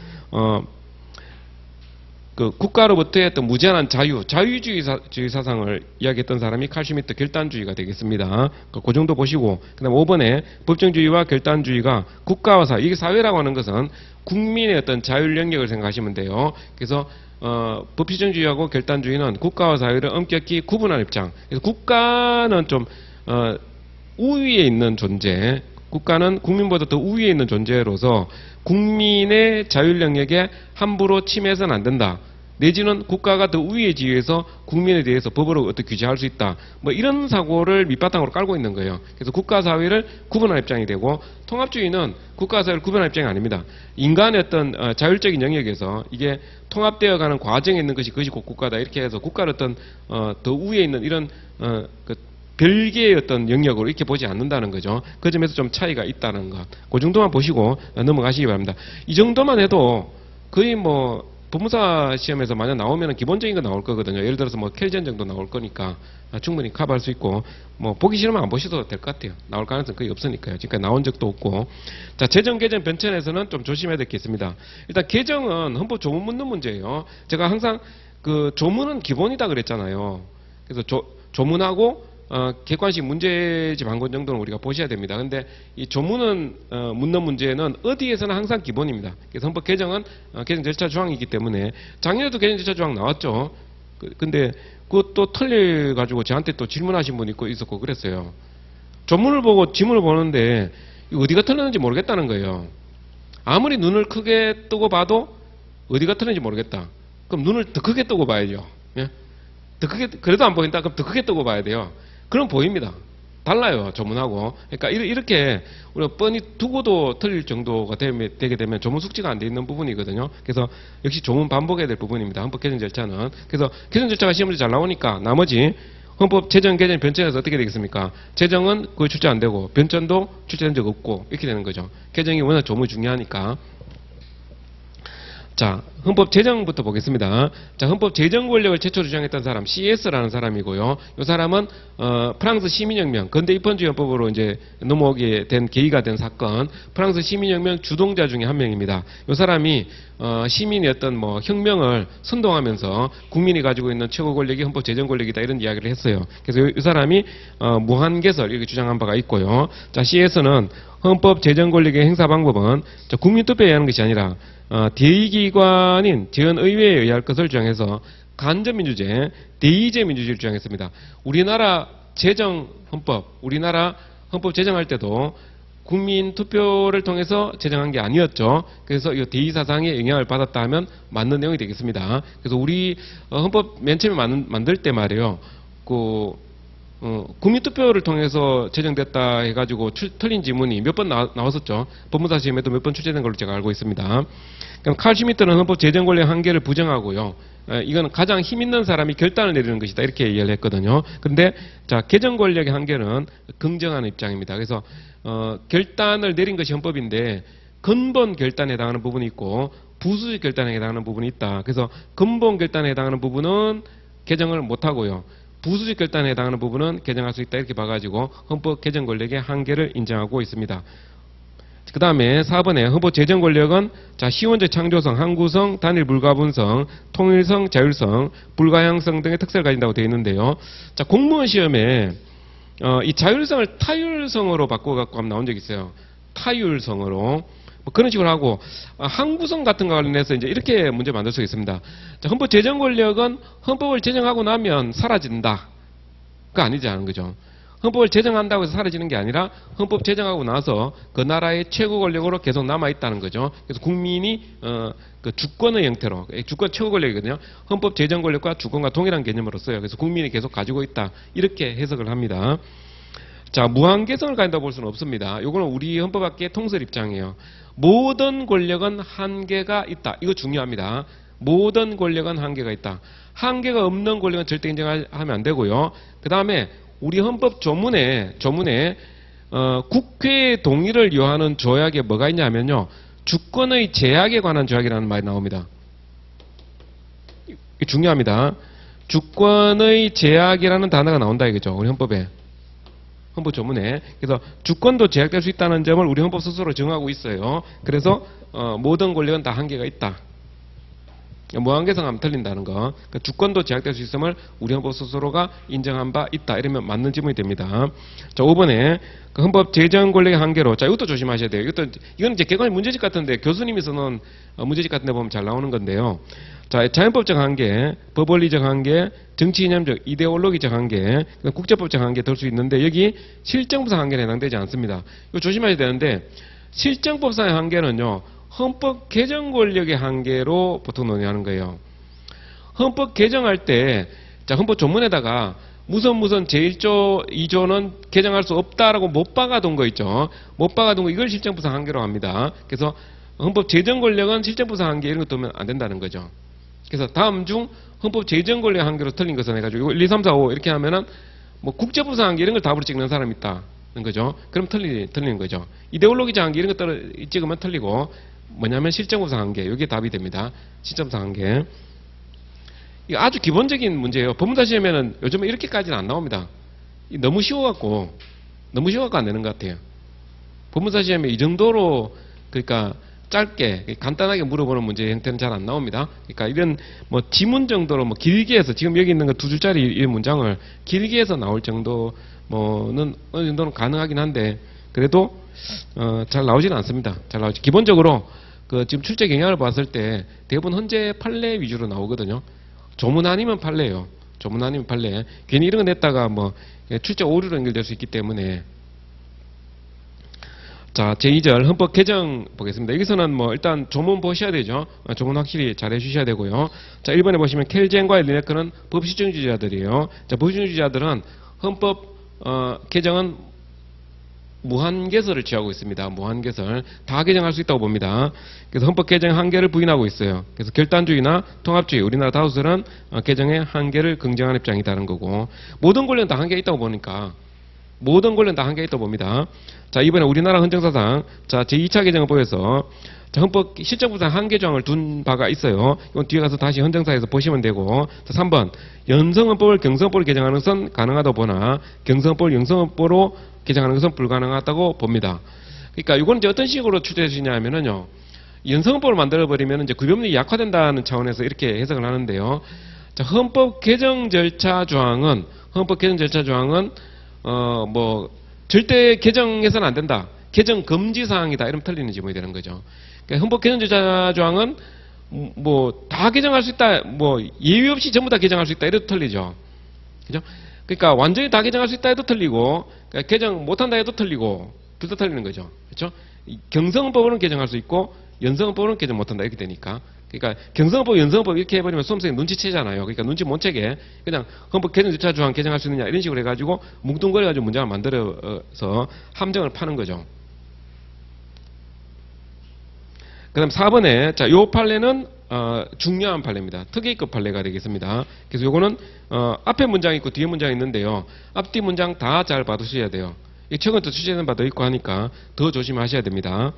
그 국가로부터의 어떤 무제한한 자유주의 사상을 이야기했던 사람이 칼슘미터 결단주의가 되겠습니다. 그 정도 보시고, 그 다음 5번에 법정주의와 결단주의가 국가와 사회, 이게 사회라고 하는 것은 국민의 어떤 자율 영역을 생각하시면 돼요. 그래서 법시정주의하고 결단주의는 국가와 사회를 엄격히 구분하는 입장. 그래서 국가는 좀 우위에 있는 존재, 국가는 국민보다 더 우위에 있는 존재로서 국민의 자율 영역에 함부로 침해해서는 안 된다. 내지는 국가가 더 우위에 지위해서 국민에 대해서 법으로 어떻게 규제할 수 있다. 뭐 이런 사고를 밑바탕으로 깔고 있는 거예요. 그래서 국가 사회를 구분할 입장이 되고, 통합주의는 국가 사회를 구분할 입장이 아닙니다. 인간의 어떤 자율적인 영역에서 이게 통합되어가는 과정에 있는 것이 그것이 곧 국가다 이렇게 해서 국가를 어떤 더 우위에 있는 이런 별개의 어떤 영역으로 이렇게 보지 않는다는 거죠. 그 점에서 좀 차이가 있다는 것. 그 정도만 보시고 넘어가시기 바랍니다. 이 정도만 해도 거의 뭐 법무사 시험에서 만약 나오면 기본적인 거 나올 거거든요. 예를 들어서 뭐 켈전 정도 나올 거니까 충분히 커버할 수 있고, 뭐 보기 싫으면 안 보셔도 될 것 같아요. 나올 가능성 거의 없으니까요. 지금까지 나온 적도 없고. 자, 재정 개정 변천에서는 좀 조심해야 될 게 있습니다. 일단 개정은 헌법 조문 묻는 문제예요. 제가 항상 그 조문은 기본이다 그랬잖아요. 그래서 조문하고 객관식 문제집 한 권 정도는 우리가 보셔야 됩니다. 근데 이 조문은 묻는 문제는 어디에서는 항상 기본입니다. 그래서 헌법 개정은 개정 절차 조항이기 때문에 작년에도 개정 절차 조항 나왔죠. 근데 그것도 틀려가지고 저한테 또 질문하신 분이 있었고 그랬어요. 조문을 보고 지문을 보는데 어디가 틀렸는지 모르겠다는 거예요. 아무리 눈을 크게 뜨고 봐도 어디가 틀렸는지 모르겠다. 그럼 눈을 더 크게 뜨고 봐야죠. 예? 더 크게, 그래도 안 보인다? 그럼 더 크게 뜨고 봐야 돼요. 그럼 보입니다. 달라요, 조문하고. 그러니까 이렇게 우리가 뻔히 두고도 틀릴 정도가 되게 되면 조문 숙지가 안 돼 있는 부분이거든요. 그래서 역시 조문 반복해야 될 부분입니다. 헌법 개정 절차는. 그래서 개정 절차가 시험에 잘 나오니까 나머지 헌법 재정 개정 변천에서 어떻게 되겠습니까? 재정은 거의 출제 안 되고 변천도 출제된 적 없고 이렇게 되는 거죠. 개정이 워낙 조문이 중요하니까. 자, 헌법 제정부터 보겠습니다. 자, 헌법 제정 권력을 최초로 주장했던 사람 CS라는 사람이고요. 이 사람은 프랑스 시민혁명 근대 입헌주의 헌법으로 이제 넘어오게 된 계기가 된 사건, 프랑스 시민혁명 주동자 중에 한 명입니다. 이 사람이 시민의 어떤 뭐 혁명을 선동하면서 국민이 가지고 있는 최고 권력이 헌법 제정 권력이다 이런 이야기를 했어요. 그래서 이 사람이 무한개설 이렇게 주장한 바가 있고요. 자, CS는 헌법 제정 권력의 행사 방법은 국민투표에 의한 것이 아니라 대의기관인 재헌의회에 의할 것을 주장해서 간접민주제, 대의제 민주주의를 주장했습니다. 우리나라 우리나라 헌법 제정할 때도 국민투표를 통해서 제정한 게 아니었죠. 그래서 이 대의사상에 영향을 받았다 하면 맞는 내용이 되겠습니다. 그래서 우리 헌법 맨 처음에 만들 때 말이에요. 국민투표를 통해서 제정됐다 해가지고 틀린 지문이 몇 번 나왔었죠. 법무사 시험에도 몇 번 출제된 걸로 제가 알고 있습니다. 그럼 칼 슈미트는 헌법 제정 권력 한계를 부정하고요. 이건 가장 힘 있는 사람이 결단을 내리는 것이다 이렇게 이해를 했거든요. 그런데 자, 개정 권력의 한계는 긍정하는 입장입니다. 그래서 결단을 내린 것이 헌법인데 근본 결단에 해당하는 부분이 있고 부수적 결단에 해당하는 부분이 있다. 그래서 근본 결단에 해당하는 부분은 개정을 못하고요. 부수적 결단에 해당하는 부분은 개정할 수 있다 이렇게 봐가지고 헌법 개정 권력의 한계를 인정하고 있습니다. 그 다음에 4번에 헌법 제정 권력은 자, 시원적 창조성, 항구성, 단일 불가분성, 통일성, 자율성, 불가향성 등의 특성을 가진다고 되어 있는데요. 자, 공무원 시험에 이 자율성을 타율성으로 바꿔갖고 한번 나온 적이 있어요. 타율성으로. 뭐 그런 식으로 하고 항구성 같은 거 관련해서 이제 이렇게 문제 만들 수 있습니다. 자, 헌법 제정 권력은 헌법을 제정하고 나면 사라진다. 그거 아니지 않은 거죠. 헌법을 제정한다고 해서 사라지는 게 아니라 헌법 제정하고 나서 그 나라의 최고 권력으로 계속 남아있다는 거죠. 그래서 국민이 그 주권의 형태로, 주권 최고 권력이거든요. 헌법 제정 권력과 주권과 동일한 개념으로 써요. 그래서 국민이 계속 가지고 있다. 이렇게 해석을 합니다. 자, 무한 개성을 가진다고 볼 수는 없습니다. 이거는 우리 헌법학계의 통설 입장이에요. 모든 권력은 한계가 있다. 이거 중요합니다. 모든 권력은 한계가 있다. 한계가 없는 권력은 절대 인정하면 안 되고요. 그 다음에 우리 헌법 조문에 국회의 동의를 요하는 조약에 뭐가 있냐면요. 주권의 제약에 관한 조약이라는 말이 나옵니다. 이게 중요합니다. 주권의 제약이라는 단어가 나온다 이거죠. 우리 헌법에. 헌법 조문에. 그래서 주권도 제약될 수 있다는 점을 우리 헌법 스스로 정하고 있어요. 그래서 모든 권력은 다 한계가 있다. 무한개성하면 틀린다는 거. 그러니까 주권도 제약될 수 있음을 우리 헌법 스스로가 인정한 바 있다. 이러면 맞는 지문이 됩니다. 자, 5번에 그 헌법 제정 권력의 한계로. 자, 이것도 조심하셔야 돼요. 이건 이제 객관식 문제집 같은데 교수님이 쓰는 문제집 같은데 보면 잘 나오는 건데요. 자, 자연법적 한계, 법원리적 한계, 정치이념적, 이데올로기적 한계, 국제법적 한계 들 수 있는데 여기 실정법상 한계는 해당되지 않습니다. 이거 조심하셔야 되는데 실정법상의 한계는요. 헌법 개정 권력의 한계로 보통 논의하는 거예요. 헌법 개정할 때, 자, 헌법 조문에다가 무슨 제1조, 2조는 개정할 수 없다라고 못 박아둔 거 있죠. 못 박아둔 거 이걸 실정법상 한계로 합니다. 그래서 헌법 제정 권력은 실정법상 한계 이런 거 두면 안 된다는 거죠. 그래서 다음 중 헌법 제정 권력 한계로 틀린 것은 해가지고 1, 2, 3, 4, 5 이렇게 하면은 뭐 국제부상 한계 이런 걸 답으로 찍는 사람이 있다는 거죠. 그럼 틀리는 거죠. 이데올로기적 한계 이런 거 찍으면 틀리고 뭐냐면 실정부상 한계 이게 답이 됩니다. 실정부상 한계. 이거 아주 기본적인 문제예요. 법문사 시험에는 요즘에 이렇게까지는 안 나옵니다. 너무 쉬워갖고 안 되는 것 같아요. 법문사 시험에 이 정도로 그러니까 짧게 간단하게 물어보는 문제 형태는 잘 안 나옵니다. 그러니까 이런 뭐 지문 정도로 뭐 길게 해서 지금 여기 있는 거 2줄짜리 이 문장을 길게 해서 나올 정도 뭐는 어느 정도는 가능하긴 한데 그래도 잘 나오지는 않습니다. 잘 나오지. 기본적으로 그 지금 출제 경향을 봤을 때 대부분 헌재 판례 위주로 나오거든요. 조문 아니면 판례예요. 조문 아니면 판례. 괜히 이런 거 냈다가 뭐 출제 오류로 연결될 수 있기 때문에. 자, 제2절 헌법 개정 보겠습니다. 여기서는 뭐 일단 조문 보셔야 되죠. 조문 확실히 잘 해주셔야 되고요. 자, 1번에 보시면 켈젠과 리네크는 법시정주의자들이에요. 자, 법시정주의자들은 헌법 개정은 무한개설을 취하고 있습니다. 무한개설. 다 개정할 수 있다고 봅니다. 그래서 헌법 개정 한계를 부인하고 있어요. 그래서 결단주의나 통합주의, 우리나라 다수설은 개정의 한계를 긍정하는 입장이다는 거고 모든 권리는 다 한계가 있다고 보니까 모든 권리는 다 한계가 있다고 봅니다. 자, 이번에 우리나라 헌정사상 자 제2차 개정을 보여서 자, 헌법 실정부상 한계 조항을 둔 바가 있어요. 이건 뒤에 가서 다시 헌정사에서 보시면 되고 자, 3번 연성헌법을 경성헌법을 개정하는 것은 가능하다고 보나 경성헌법을 영성헌법으로 개정하는 것은 불가능하다고 봅니다. 그러니까 이건 이제 어떤 식으로 추정해 주냐면은요. 연성헌법을 만들어버리면 이제 구별력이 약화된다는 차원에서 이렇게 해석을 하는데요. 자, 헌법 개정 절차 조항은 뭐 절대 개정해서는 안 된다. 개정 금지 사항이다. 이러면 틀리는 지문이 되는 거죠. 그러니까 헌법 개정 절차 조항은 뭐 다 개정할 수 있다. 뭐 예외 없이 전부 다 개정할 수 있다. 이래도 틀리죠. 그죠? 그러니까 완전히 다 개정할 수 있다 해도 틀리고 그러니까 개정 못한다 해도 틀리고 둘 다 틀리는 거죠. 그렇죠? 경성헌법으로는 개정할 수 있고 연성헌법으로는 개정 못한다 이렇게 되니까 그러니까 경성헌법, 연성헌법 이렇게 해버리면 수험생이 눈치채잖아요. 그러니까 눈치 못 채게 그냥 헌법 개정 절차 조항 개정할 수 있느냐 이런 식으로 해가지고 뭉뚱거려가지고 문장을 만들어서 함정을 파는 거죠. 그 다음 4번에 자, 요 판례는 중요한 판례입니다. 특이급 판례가 되겠습니다. 그래서 요거는 앞에 문장이 있고 뒤에 문장이 있는데요. 앞뒤 문장 다 잘 받으셔야 돼요. 최근 또 취재된 바도 있고 하니까 더 조심하셔야 됩니다.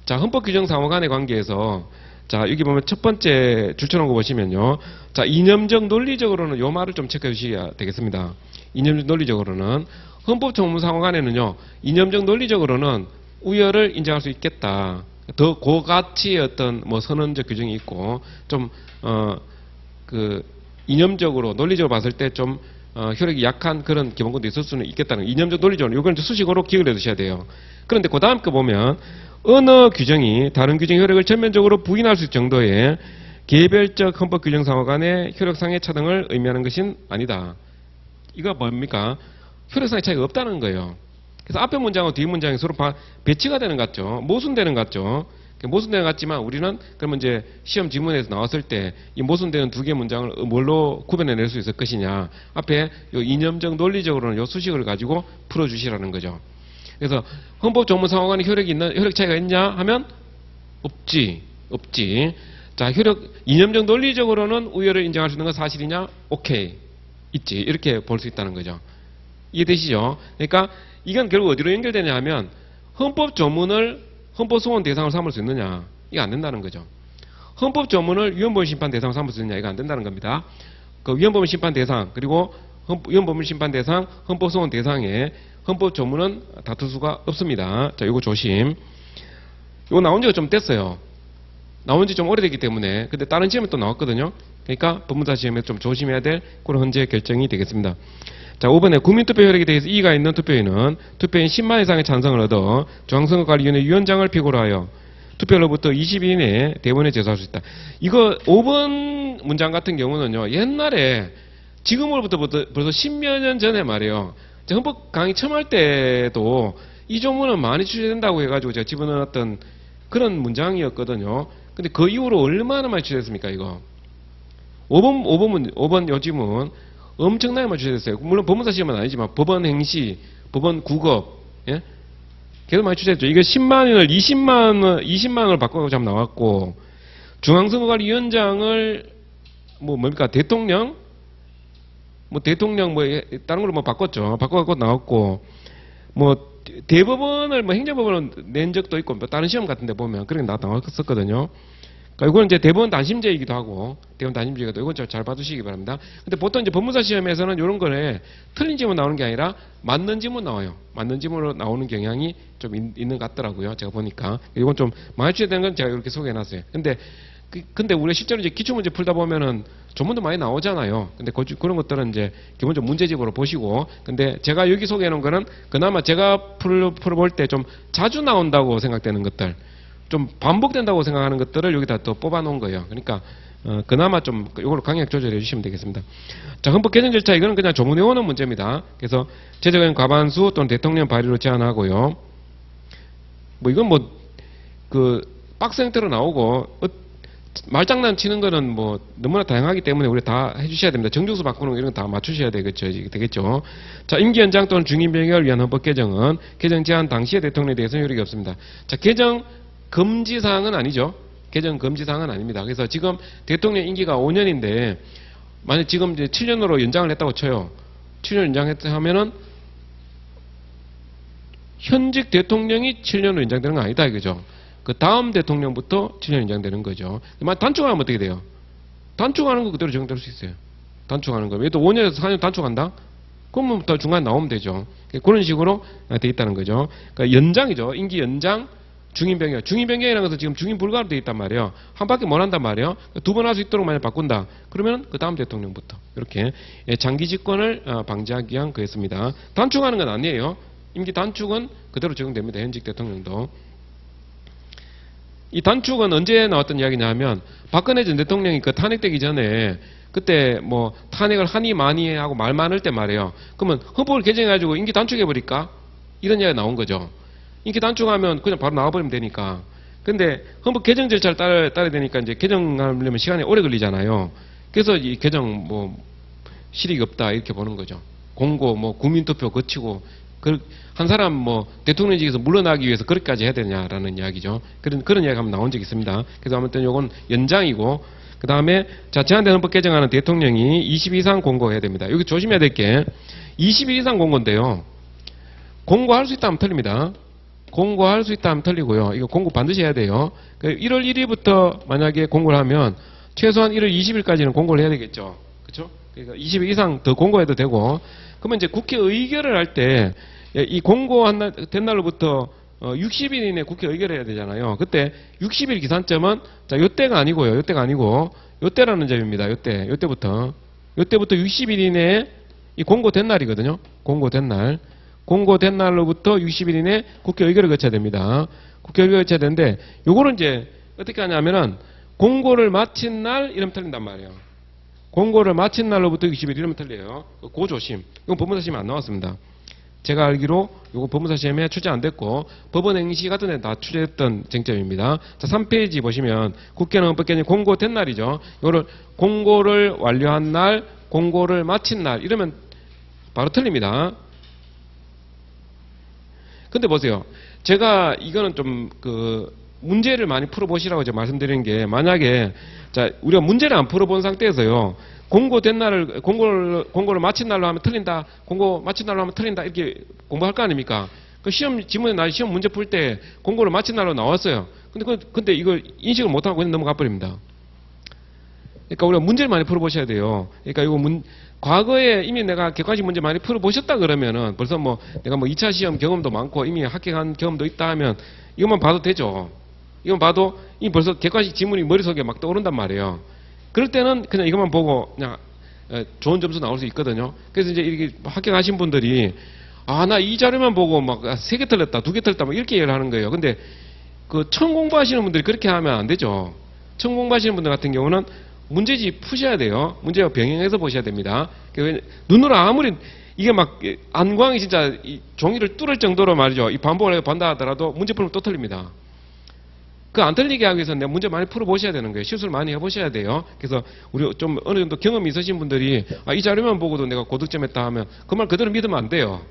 자, 헌법규정상호 간의 관계에서 자, 여기 보면 첫 번째 줄쳐놓은 거 보시면요. 자, 이념적 논리적으로는 요 말을 좀 체크해 주셔야 되겠습니다. 이념적 논리적으로는 헌법조문상호 간에는요. 이념적 논리적으로는 우열을 인정할 수 있겠다. 더 고가치의 어떤 뭐 선언적 규정이 있고 좀 이념적으로 논리적으로 봤을 때 좀 효력이 약한 그런 기본권도 있을 수는 있겠다는 이념적 논리적으로 이건 수식어로 기억을 해두셔야 돼요. 그런데 그 다음 거 보면 어느 규정이 다른 규정의 효력을 전면적으로 부인할 수 있을 정도의 개별적 헌법 규정 상호 간의 효력상의 차등을 의미하는 것은 아니다. 이거 뭡니까? 효력상의 차이가 없다는 거예요. 그래서 앞에 문장하고 뒤 문장이 서로 배치가 되는 것 같죠. 모순되는 것 같죠. 모순되는 것 같지만 우리는 그러면 이제 시험 지문에서 나왔을 때 이 모순되는 두 개의 문장을 뭘로 구별해낼 수 있을 것이냐. 앞에 요 이념적 논리적으로는 요 수식을 가지고 풀어주시라는 거죠. 그래서 헌법 조문 상호 간에 효력 차이가 있냐 하면 없지. 자, 이념적 논리적으로는 우열을 인정할 수 있는 건 사실이냐? 오케이. 있지. 이렇게 볼 수 있다는 거죠. 이해되시죠? 그러니까 이건 결국 어디로 연결되냐 하면 헌법 조문을 헌법 소원 대상으로 삼을 수 있느냐. 이거 안 된다는 거죠. 헌법 조문을 위헌법원 심판 대상으로 삼을 수 있느냐. 이거 안 된다는 겁니다. 그 위헌법원 심판 대상 그리고 위헌법원 심판 대상, 헌법 소원 대상에 헌법 조문은 다툴 수가 없습니다. 자, 이거 조심. 이거 나온 지가 좀 됐어요. 나온 지 좀 오래됐기 때문에. 근데 다른 시험에 또 나왔거든요. 그러니까 법문사 시험에 좀 조심해야 될 그런 헌재 결정이 되겠습니다. 자, 5번에 국민투표 효력에 대해서 이의가 있는 투표인은 투표인 10만 이상의 찬성을 얻어 중앙선거관리위원회 위원장을 필요로 하여 투표로부터 20일 이내에 대원에 제소할 수 있다. 이거 5번 문장 같은 경우는요. 옛날에 지금으로부터 벌써 10몇 년 전에 말이에요. 헌법 강의 처음 할 때도 이 조문은 많이 출제된다고 해가지고 제가 집어넣었던 그런 문장이었거든요. 근데 그 이후로 얼마나 많이 출제됐습니까, 이거? 5번 요지문 엄청나게 많이 출제됐어요. 물론 법문사 시험은 아니지만 법원 행시, 법원 국업, 예? 계속 많이 출제됐죠. 이게 10만 원을 20만 원을 바꿔가지고 한번 나왔고, 중앙선거관리위원장을 뭡니까? 대통령 뭐 대통령 뭐 다른 걸로 뭐 바꿨죠. 바꿔갖고 나왔고 뭐 대법원을 뭐 행정법원을 낸 적도 있고 뭐 다른 시험 같은데 보면 그렇게 나왔었거든요. 그러니까 이건 이제 대법원 단심제이기도 하고 대법원 단심제이기도 이건 잘 봐두시기 바랍니다. 근데 보통 이제 법무사 시험에서는 이런 거에 틀린 지문 나오는 게 아니라 맞는 지문 나와요. 맞는 지문으로 나오는 경향이 좀 있는 것 같더라고요. 제가 보니까 이건 좀 맞춰야 되는 건 제가 이렇게 소개해놨어요. 근데 우리가 실제로 이제 기출문제 풀다 보면은 조문도 많이 나오잖아요. 근데 그런 것들은 이제 기본적으로 문제집으로 보시고, 근데 제가 여기 소개해놓은 거는 그나마 제가 풀어볼 때 좀 자주 나온다고 생각되는 것들, 좀 반복된다고 생각하는 것들을 여기다 또 뽑아놓은 거예요. 그러니까 그나마 좀 이걸로 강약 조절해 주시면 되겠습니다. 자, 헌법 개정 절차 이거는 그냥 조문에 오는 문제입니다. 그래서 제적인 과반수 또는 대통령 발의로 제안하고요. 뭐 이건 뭐 그 박스 형태로 나오고 말장난 치는 거는 뭐 너무나 다양하기 때문에 우리 다 해주셔야 됩니다. 정중수 바꾸는 거 이런 거 다 맞추셔야 되겠죠. 자, 임기 연장 또는 중임 변경을 위한 헌법 개정은 개정 제한 당시의 대통령에 대해서는 효력이 없습니다. 자, 개정 금지 사항은 아니죠. 개정 금지 사항은 아닙니다. 그래서 지금 대통령 임기가 5년인데 만약 지금 이제 7년으로 연장을 했다고 쳐요. 7년 연장했다 하면은 현직 대통령이 7년으로 연장되는 건 아니다 이거죠. 그 다음 대통령부터 7년 연장되는 거죠. 만약 단축하면 어떻게 돼요? 단축하는 거 그대로 적용될 수 있어요. 단축하는 거. 얘도 5년에서 4년 단축한다? 그러면 또 중간에 나오면 되죠. 그런 식으로 돼 있다는 거죠. 그러니까 연장이죠. 임기 연장, 중임 변경. 중임 변경이라는 것은 지금 중임 불가로 돼 있단 말이에요. 한 바퀴 못 한단 말이에요. 두 번 할 수 있도록 만약 바꾼다. 그러면 그 다음 대통령부터. 이렇게 장기 집권을 방지하기 위한 거였습니다. 단축하는 건 아니에요. 임기 단축은 그대로 적용됩니다. 현직 대통령도. 이 단축은 언제 나왔던 이야기냐 하면 박근혜 전 대통령이 그 탄핵되기 전에 그때 뭐 탄핵을 하니 많이 하고 말 많을 때 말이에요. 그러면 헌법을 개정해가지고 임기 단축해버릴까? 이런 이야기가 나온 거죠. 임기 단축하면 그냥 바로 나와버리면 되니까. 근데 헌법 개정 절차를 따라야 되니까 이제 개정하려면 시간이 오래 걸리잖아요. 그래서 이 개정 뭐 실익이 없다 이렇게 보는 거죠. 공고 뭐 국민투표 거치고 한 사람 뭐 대통령직에서 물러나기 위해서 그렇게까지 해야 되냐라는 이야기죠. 그런 이야기 한번 나온 적이 있습니다. 그래서 아무튼 요건 연장이고, 그 다음에 자, 제한된 헌법 개정하는 대통령이 20일 이상 공고해야 됩니다. 여기 조심해야 될 게 20일 이상 공고인데요. 공고할 수 있다면 틀립니다. 공고할 수 있다면 틀리고요. 이거 공고 반드시 해야 돼요. 1월 1일부터 만약에 공고를 하면 최소한 1월 20일까지는 공고를 해야 되겠죠. 그렇죠? 그러니까 20일 이상 더 공고해도 되고, 그러면 이제 국회 의결을 할 때 이 공고된 날로부터 60일 이내에 국회 의결해야 되잖아요. 그때 60일 기산점은 자, 요때가 아니고요. 요때가 아니고 요때라는 점입니다. 요때부터 60일 이내에 이 공고된 날이거든요. 공고된 날로부터 60일 이내에 국회 의결을 거쳐야 됩니다. 국회 의결을 거쳐야 되는데 요거는 이제 어떻게 하냐면은 공고를 마친 날 이러면 틀린단 말이에요. 공고를 마친 날로부터 60일 이러면 틀려요. 고조심. 이건 법무사 시험에 안 나왔습니다. 제가 알기로 이거 법무사 시험에 출제 안 됐고 법원 행시 같은 데 다 출제했던 쟁점입니다. 자, 3페이지 보시면 국회는 헌법 개정 공고된 날이죠. 이거를 공고를 완료한 날, 공고를 마친 날 이러면 바로 틀립니다. 근데 보세요. 제가 이거는 좀 문제를 많이 풀어보시라고 제가 말씀드리는 게, 만약에 자, 우리가 문제를 안 풀어본 상태에서요. 공고된 날을 공고를 마친 날로 하면 틀린다. 공고 마친 날로 하면 틀린다. 이렇게 공부할 거 아닙니까? 그 시험 지문에 나 시험 문제 풀 때 공고를 마친 날로 나왔어요. 근데 이걸 인식을 못 하고 그냥 넘어가 버립니다. 그러니까 우리가 문제를 많이 풀어보셔야 돼요. 그러니까 이거 과거에 이미 내가 객관식 문제 많이 풀어보셨다 그러면은 벌써 뭐 내가 뭐 2차 시험 경험도 많고 이미 합격한 경험도 있다 하면 이것만 봐도 되죠. 이건 봐도 이미 벌써 객관식 지문이 머릿속에 막 떠오른단 말이에요. 그럴 때는 그냥 이것만 보고 그냥 좋은 점수 나올 수 있거든요. 그래서 이제 이렇게 합격하신 분들이 나 이 자료만 보고 막 3개 틀렸다, 2개 틀렸다, 막 이렇게 얘기를 하는 거예요. 근데 처음 공부하시는 분들이 그렇게 하면 안 되죠. 처음 공부하시는 분들 같은 경우는 문제집 푸셔야 돼요. 문제와 병행해서 보셔야 됩니다. 눈으로 아무리 이게 막 안광이 진짜 이 종이를 뚫을 정도로 말이죠. 이 반복을 반다 하더라도 문제 풀면 또 틀립니다. 안 틀리게 하기 위해서 내가 문제 많이 풀어보셔야 되는 거예요. 실수를 많이 해보셔야 돼요. 그래서 우리 좀 어느 정도 경험이 있으신 분들이 이 자료만 보고도 내가 고득점했다 하면 그 말 그대로 믿으면 안 돼요.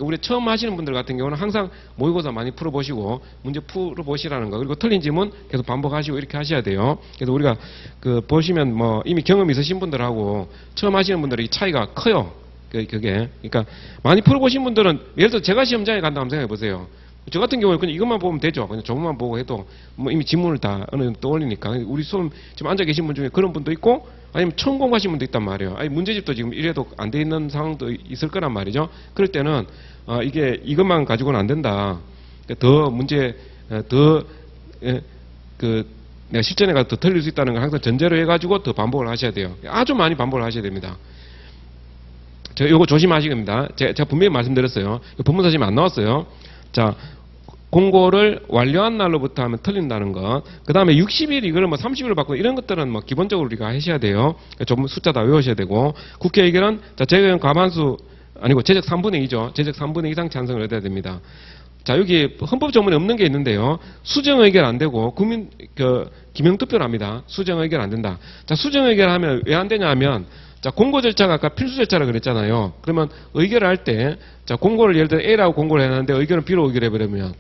우리 처음 하시는 분들 같은 경우는 항상 모의고사 많이 풀어보시고 문제 풀어보시라는 거, 그리고 틀린 질문 계속 반복하시고 이렇게 하셔야 돼요. 그래서 우리가 그 보시면 뭐 이미 경험 있으신 분들하고 처음 하시는 분들의 차이가 커요. 그게. 그러니까 많이 풀어보신 분들은 예를 들어 제가 시험장에 간다 한번 생각해 보세요. 저 같은 경우는 그냥 이것만 보면 되죠. 그냥 조금만 보고 해도 뭐 이미 지문을 다 어느 정도 떠올리니까. 우리 수험 지금 앉아 계신 분 중에 그런 분도 있고 아니면 처음 공부하신 분도 있단 말이에요. 아니 문제집도 지금 이래도 안 돼 있는 상황도 있을 거란 말이죠. 그럴 때는 이게 이것만 가지고는 안 된다. 더 문제 내가 실전에 가서 더 틀릴 수 있다는 걸 항상 전제로 해가지고 더 반복을 하셔야 돼요. 아주 많이 반복을 하셔야 됩니다. 요거 조심하시기 됩니다. 제가 분명히 말씀드렸어요. 본문사 지금 안 나왔어요. 자, 공고를 완료한 날로부터 하면 틀린다는 것. 그 다음에 60일 이거를 뭐 30일로 바꾸고 이런 것들은 뭐 기본적으로 우리가 하셔야 돼요. 좀 숫자 다 외우셔야 되고. 국회 의결은 자, 재의원 과반수 아니고 제적 3분의 2죠. 제적 3분의 2 이상 찬성을 얻어야 됩니다. 자, 여기 헌법 조문에 없는 게 있는데요. 수정 의결 안 되고 기명 투표를 합니다. 수정 의결 안 된다. 자, 수정 의결 하면 왜 안 되냐 하면 자, 공고 절차가 아까 필수 절차라 그랬잖아요. 그러면 의결을 할 때, 자, 공고를 예를 들어 A라고 공고를 해놨는데 의결은 B로 의결해버리면,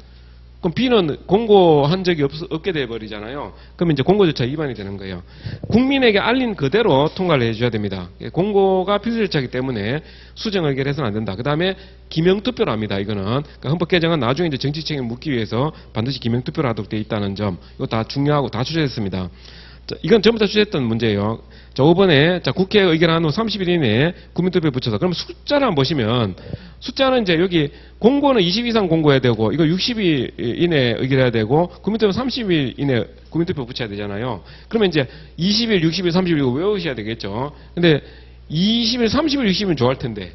그럼 B는 공고한 적이 없게 돼버리잖아요. 그러면 이제 공고 절차 위반이 되는 거예요. 국민에게 알린 그대로 통과를 해줘야 됩니다. 공고가 필수 절차이기 때문에 수정 의결해서는 안 된다. 그 다음에 기명투표를 합니다. 이거는. 그러니까 헌법 개정은 나중에 이제 정치 책임을 묻기 위해서 반드시 기명투표를 하도록 되어 있다는 점, 이거 다 중요하고 다 추진했습니다. 자, 이건 전부 다 추진했던 문제예요. 자, 5번에, 자, 국회 의결한 후 30일 이내에 국민투표에 붙여서. 그럼 숫자를 한번 보시면, 숫자는 이제 여기 공고는 20일 이상 공고해야 되고, 이거 60일 이내에 의결해야 되고, 국민투표 30일 이내에 국민투표 붙여야 되잖아요. 그러면 이제 20일, 60일, 30일 이거 외우셔야 되겠죠. 근데 20일, 30일, 60일은 좋아할 텐데.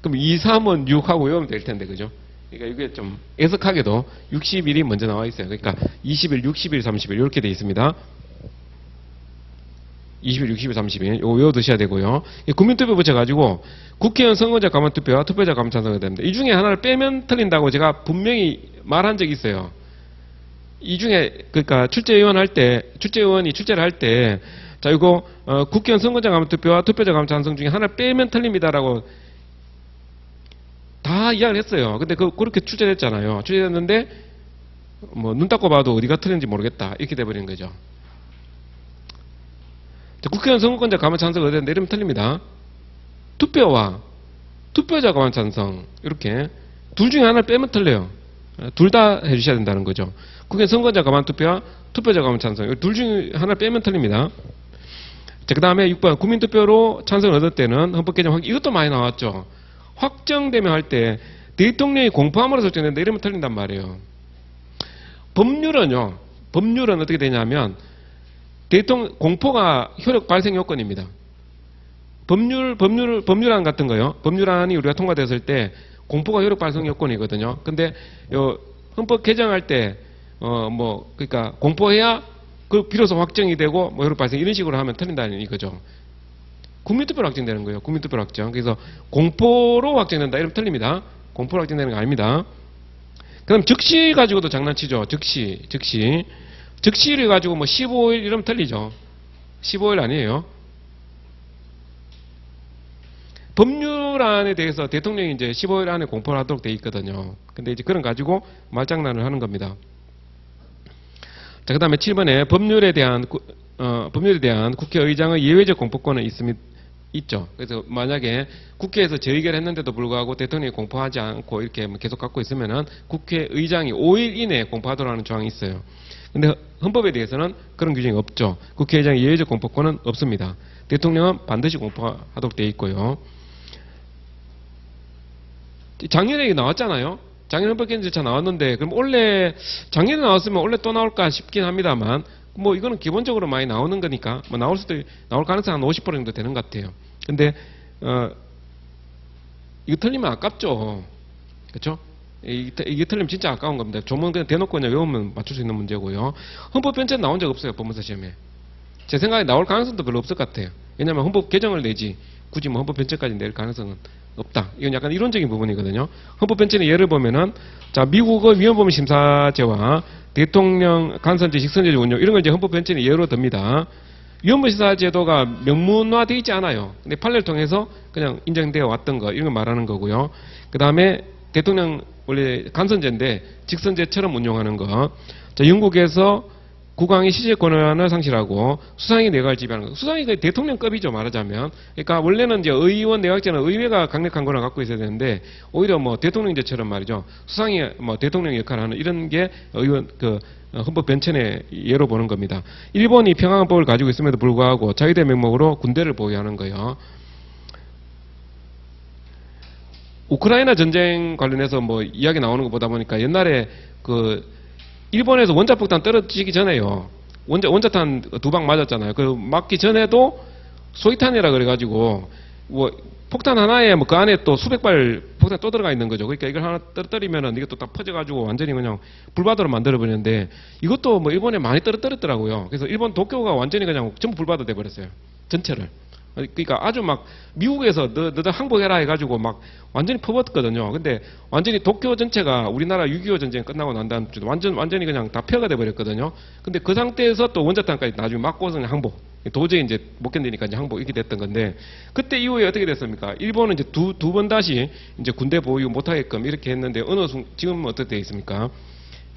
그럼 2, 3은 6하고 외우면 될 텐데, 그죠? 그러니까 이게 좀 애석하게도 60일이 먼저 나와 있어요. 그러니까 20일, 60일, 30일 이렇게 돼 있습니다. 20일, 60일, 30일 이거 외워두셔야 되고요. 국민투표 붙여가지고 국회의원 선거자 가만투표와 투표자 가만찬성이 됩니다. 이 중에 하나를 빼면 틀린다고 제가 분명히 말한 적이 있어요. 이 중에 그러니까 출제의원이 출제를 할 때 자 이거 국회의원 선거자 가만투표와 투표자 가만찬성 중에 하나를 빼면 틀립니다라고 다 이야기를 했어요. 근데 그렇게 출제됐잖아요. 출제됐는데 뭐 눈 닦고 봐도 어디가 틀린지 모르겠다 이렇게 돼버린 거죠. 국회의원 선거권자 가만 찬성을 얻어야 되는데 이러면 틀립니다. 투표와 투표자 가만 찬성 이렇게 둘 중에 하나를 빼면 틀려요. 둘 다 해주셔야 된다는 거죠. 국회의원 선거자 가만 투표와 투표자 가만 찬성 둘 중에 하나를 빼면 틀립니다. 자, 그 다음에 6번 국민투표로 찬성을 얻을 때는 헌법 개정 확정 이것도 많이 나왔죠. 확정되면 할 때 대통령이 공포함으로 설정된다 이러면 틀린단 말이에요. 법률은 어떻게 되냐면 공포가 효력 발생 요건입니다. 법률안 같은 거요. 법률안이 우리가 통과됐을 때 공포가 효력 발생 요건이거든요. 근데 헌법 개정할 때 그러니까 공포해야 비로소 확정이 되고 효력 발생 이런 식으로 하면 틀린다는 이거죠. 국민투표로 확정되는 거예요. 국민투표로 확정. 그래서 공포로 확정된다 이러면 틀립니다. 공포로 확정되는 거 아닙니다. 그럼 즉시 가지고도 장난치죠. 즉시를 가지고 15일 이러면 틀리죠. 15일 아니에요. 법률안에 대해서 대통령이 이제 15일 안에 공포를 하도록 되어 있거든요. 근데 이제 그런 가지고 말장난을 하는 겁니다. 자, 그 다음에 7번에 법률에 대한 국회의장의 예외적 공포권은 있죠. 그래서 만약에 국회에서 재의결했는데도 불구하고 대통령이 공포하지 않고 이렇게 계속 갖고 있으면은 국회의장이 5일 이내에 공포하도록 하는 조항이 있어요. 근데 헌법에 대해서는 그런 규정이 없죠. 국회의장의 예외적 공포권은 없습니다. 대통령은 반드시 공포하도록 되어 있고요. 작년에 나왔잖아요. 작년 헌법 개정 절차 나왔는데 그럼 작년에 나왔으면 올해 또 나올까 싶긴 합니다만 이거는 기본적으로 많이 나오는 거니까 나올 가능성이 한 50% 정도 되는 것 같아요. 근데 이거 틀리면 아깝죠. 그렇죠? 이게 틀리면 진짜 아까운 겁니다. 조문 그냥 대놓고 그냥 외우면 맞출 수 있는 문제고요. 헌법 변칙 나온 적 없어요. 법무사 시험에. 제 생각에 나올 가능성도 별로 없을 것 같아요. 왜냐하면 헌법 개정을 내지 굳이 헌법 변칙까지 낼 가능성은 없다. 이건 약간 이론적인 부분이거든요. 헌법 변칙의 예를 보면은 자 미국의 위헌범위 심사제와 대통령 간선제, 직선제 운용 이런 걸 이제 헌법 변칙의 예로 듭니다. 위헌범위 심사제도가 명문화되어 있지 않아요. 근데 판례를 통해서 그냥 인정되어 왔던 거 이런 걸 말하는 거고요. 그 다음에 대통령 원래 간선제인데 직선제처럼 운용하는 거. 자, 영국에서 국왕이 시제 권한을 상실하고 수상이 내각을 지배하는 거. 수상이 거의 대통령급이죠, 말하자면. 그러니까 원래는 이제 의원 내각제는 의회가 강력한 권한을 갖고 있어야 되는데 오히려 뭐 대통령제처럼 말이죠. 수상이 뭐 대통령 역할을 하는 이런 게 의원 헌법 변천의 예로 보는 겁니다. 일본이 평화헌법을 가지고 있음에도 불구하고 자유대 명목으로 군대를 보유하는 거예요. 우크라이나 전쟁 관련해서 뭐 이야기 나오는 거 보다 보니까 옛날에 일본에서 원자폭탄 떨어지기 전에요. 원자탄 2방 맞았잖아요. 그 맞기 전에도 소위탄이라 그래가지고 뭐 폭탄 하나에 뭐 그 안에 또 수백 발 폭탄 또 들어가 있는 거죠. 그러니까 이걸 하나 떨어뜨리면은 이게 또 다 퍼져가지고 완전히 그냥 불바다로 만들어버리는데 이것도 뭐 일본에 많이 떨어뜨렸더라고요. 그래서 일본 도쿄가 완전히 그냥 전부 불바다 돼버렸어요. 전체를. 그러니까 아주 막 미국에서 너들 항복해라 해가지고 막 완전히 퍼붓거든요. 근데 완전히 도쿄 전체가 우리나라 6.25 전쟁 끝나고 난 다음 주 완전히 그냥 다 폐허가 돼버렸거든요. 근데 그 상태에서 또 원자탄까지 나중에 맞고서 항복. 도저히 이제 못 견디니까 이제 항복 이렇게 됐던 건데 그때 이후에 어떻게 됐습니까? 일본은 이제 두 번 다시 이제 군대 보유 못하게끔 이렇게 했는데 지금은 어떻게 돼 있습니까?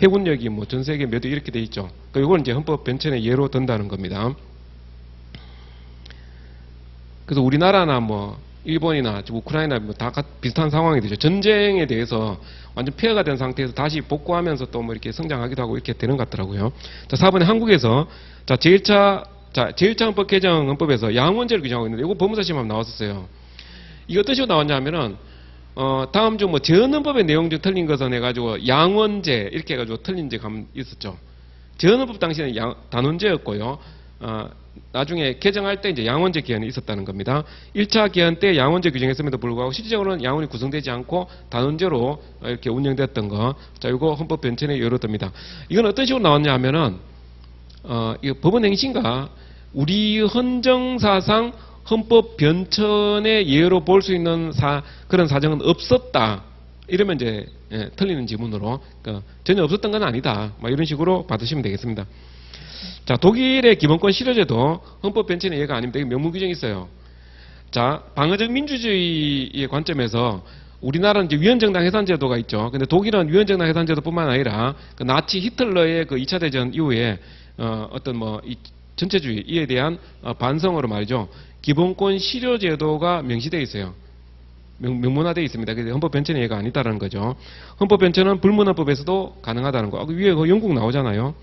해군력이 뭐 전 세계 몇 위 이렇게 돼 있죠. 그러니까 이건 이제 헌법 변천의 예로 든다는 겁니다. 그래서 우리나라나 뭐 일본이나 우크라이나 뭐 다 비슷한 상황이 되죠. 전쟁에 대해서 완전 폐허가 된 상태에서 다시 복구하면서 또 뭐 이렇게 성장하기도 하고 이렇게 되는 것 같더라고요. 자, 4번에 한국에서 제1차 헌법 개정 헌법에서 양원제를 규정하고 있는데 이거 법무사 시험 나왔었어요. 이거 어떤 식으로 나왔냐면은 다음 주 뭐 재헌헌법의 내용 중 틀린 것은 해가지고 양원제 이렇게 해가지고 틀린 제 감 있었죠. 재헌헌법 당시에는 단원제였고요. 나중에 개정할 때 이제 양원제 개헌이 있었다는 겁니다. 1차 개헌 때 양원제 규정했음에도 불구하고 실질적으로는 양원이 구성되지 않고 단원제로 이렇게 운영됐던 거. 자, 이거 헌법 변천의 예로 듭니다. 이건 어떤 식으로 나왔냐 하면은 이거 법원 행신가 우리 헌정사상 헌법 변천의 예로 볼 수 있는 그런 사정은 없었다. 이러면 이제 틀리는 지문으로 그러니까 전혀 없었던 건 아니다. 뭐 이런 식으로 받으시면 되겠습니다. 자, 독일의 기본권 실효제도 헌법 변천의 예가 아닙니다. 이게 명문 규정이 있어요. 자, 방어적 민주주의의 관점에서 우리나라는 이제 위헌정당 해산제도가 있죠. 근데 독일은 위헌정당 해산제도뿐만 아니라 그 나치 히틀러의 그 2차 대전 이후에 어떤 뭐 이 전체주의 이에 대한 반성으로 말이죠. 기본권 실효제도가 명시되어 있어요. 명문화되어 있습니다. 그래서 헌법 변천의 예가 아니다라는 거죠. 헌법 변천은 불문헌법에서도 가능하다는 거. 위에 그 영국 나오잖아요.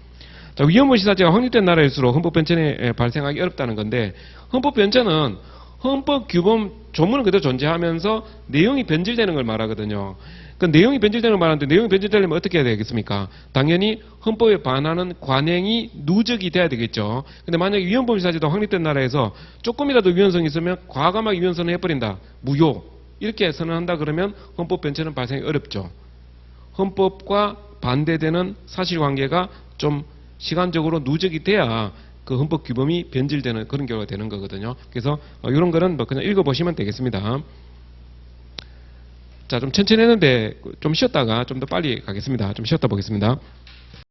자, 위헌무 시사제가 확립된 나라일수록 헌법 변천이 발생하기 어렵다는 건데 헌법 변천은 헌법 규범 조문은 그대로 존재하면서 내용이 변질되는 걸 말하거든요. 그 내용이 변질되는 걸 말하는데 내용이 변질되려면 어떻게 해야 되겠습니까? 당연히 헌법에 반하는 관행이 누적이 돼야 되겠죠. 근데 만약에 위헌범 시사제도 확립된 나라에서 조금이라도 위헌성이 있으면 과감하게 위헌선을 해버린다. 무효. 이렇게 선언한다 그러면 헌법 변천은 발생이 어렵죠. 헌법과 반대되는 사실관계가 좀 시간적으로 누적이 돼야 그 헌법 규범이 변질되는 그런 경우가 되는 거거든요. 그래서 이런 거는 뭐 그냥 읽어보시면 되겠습니다. 자, 좀 천천히 했는데 좀 쉬었다가 좀 더 빨리 가겠습니다. 좀 쉬었다 보겠습니다.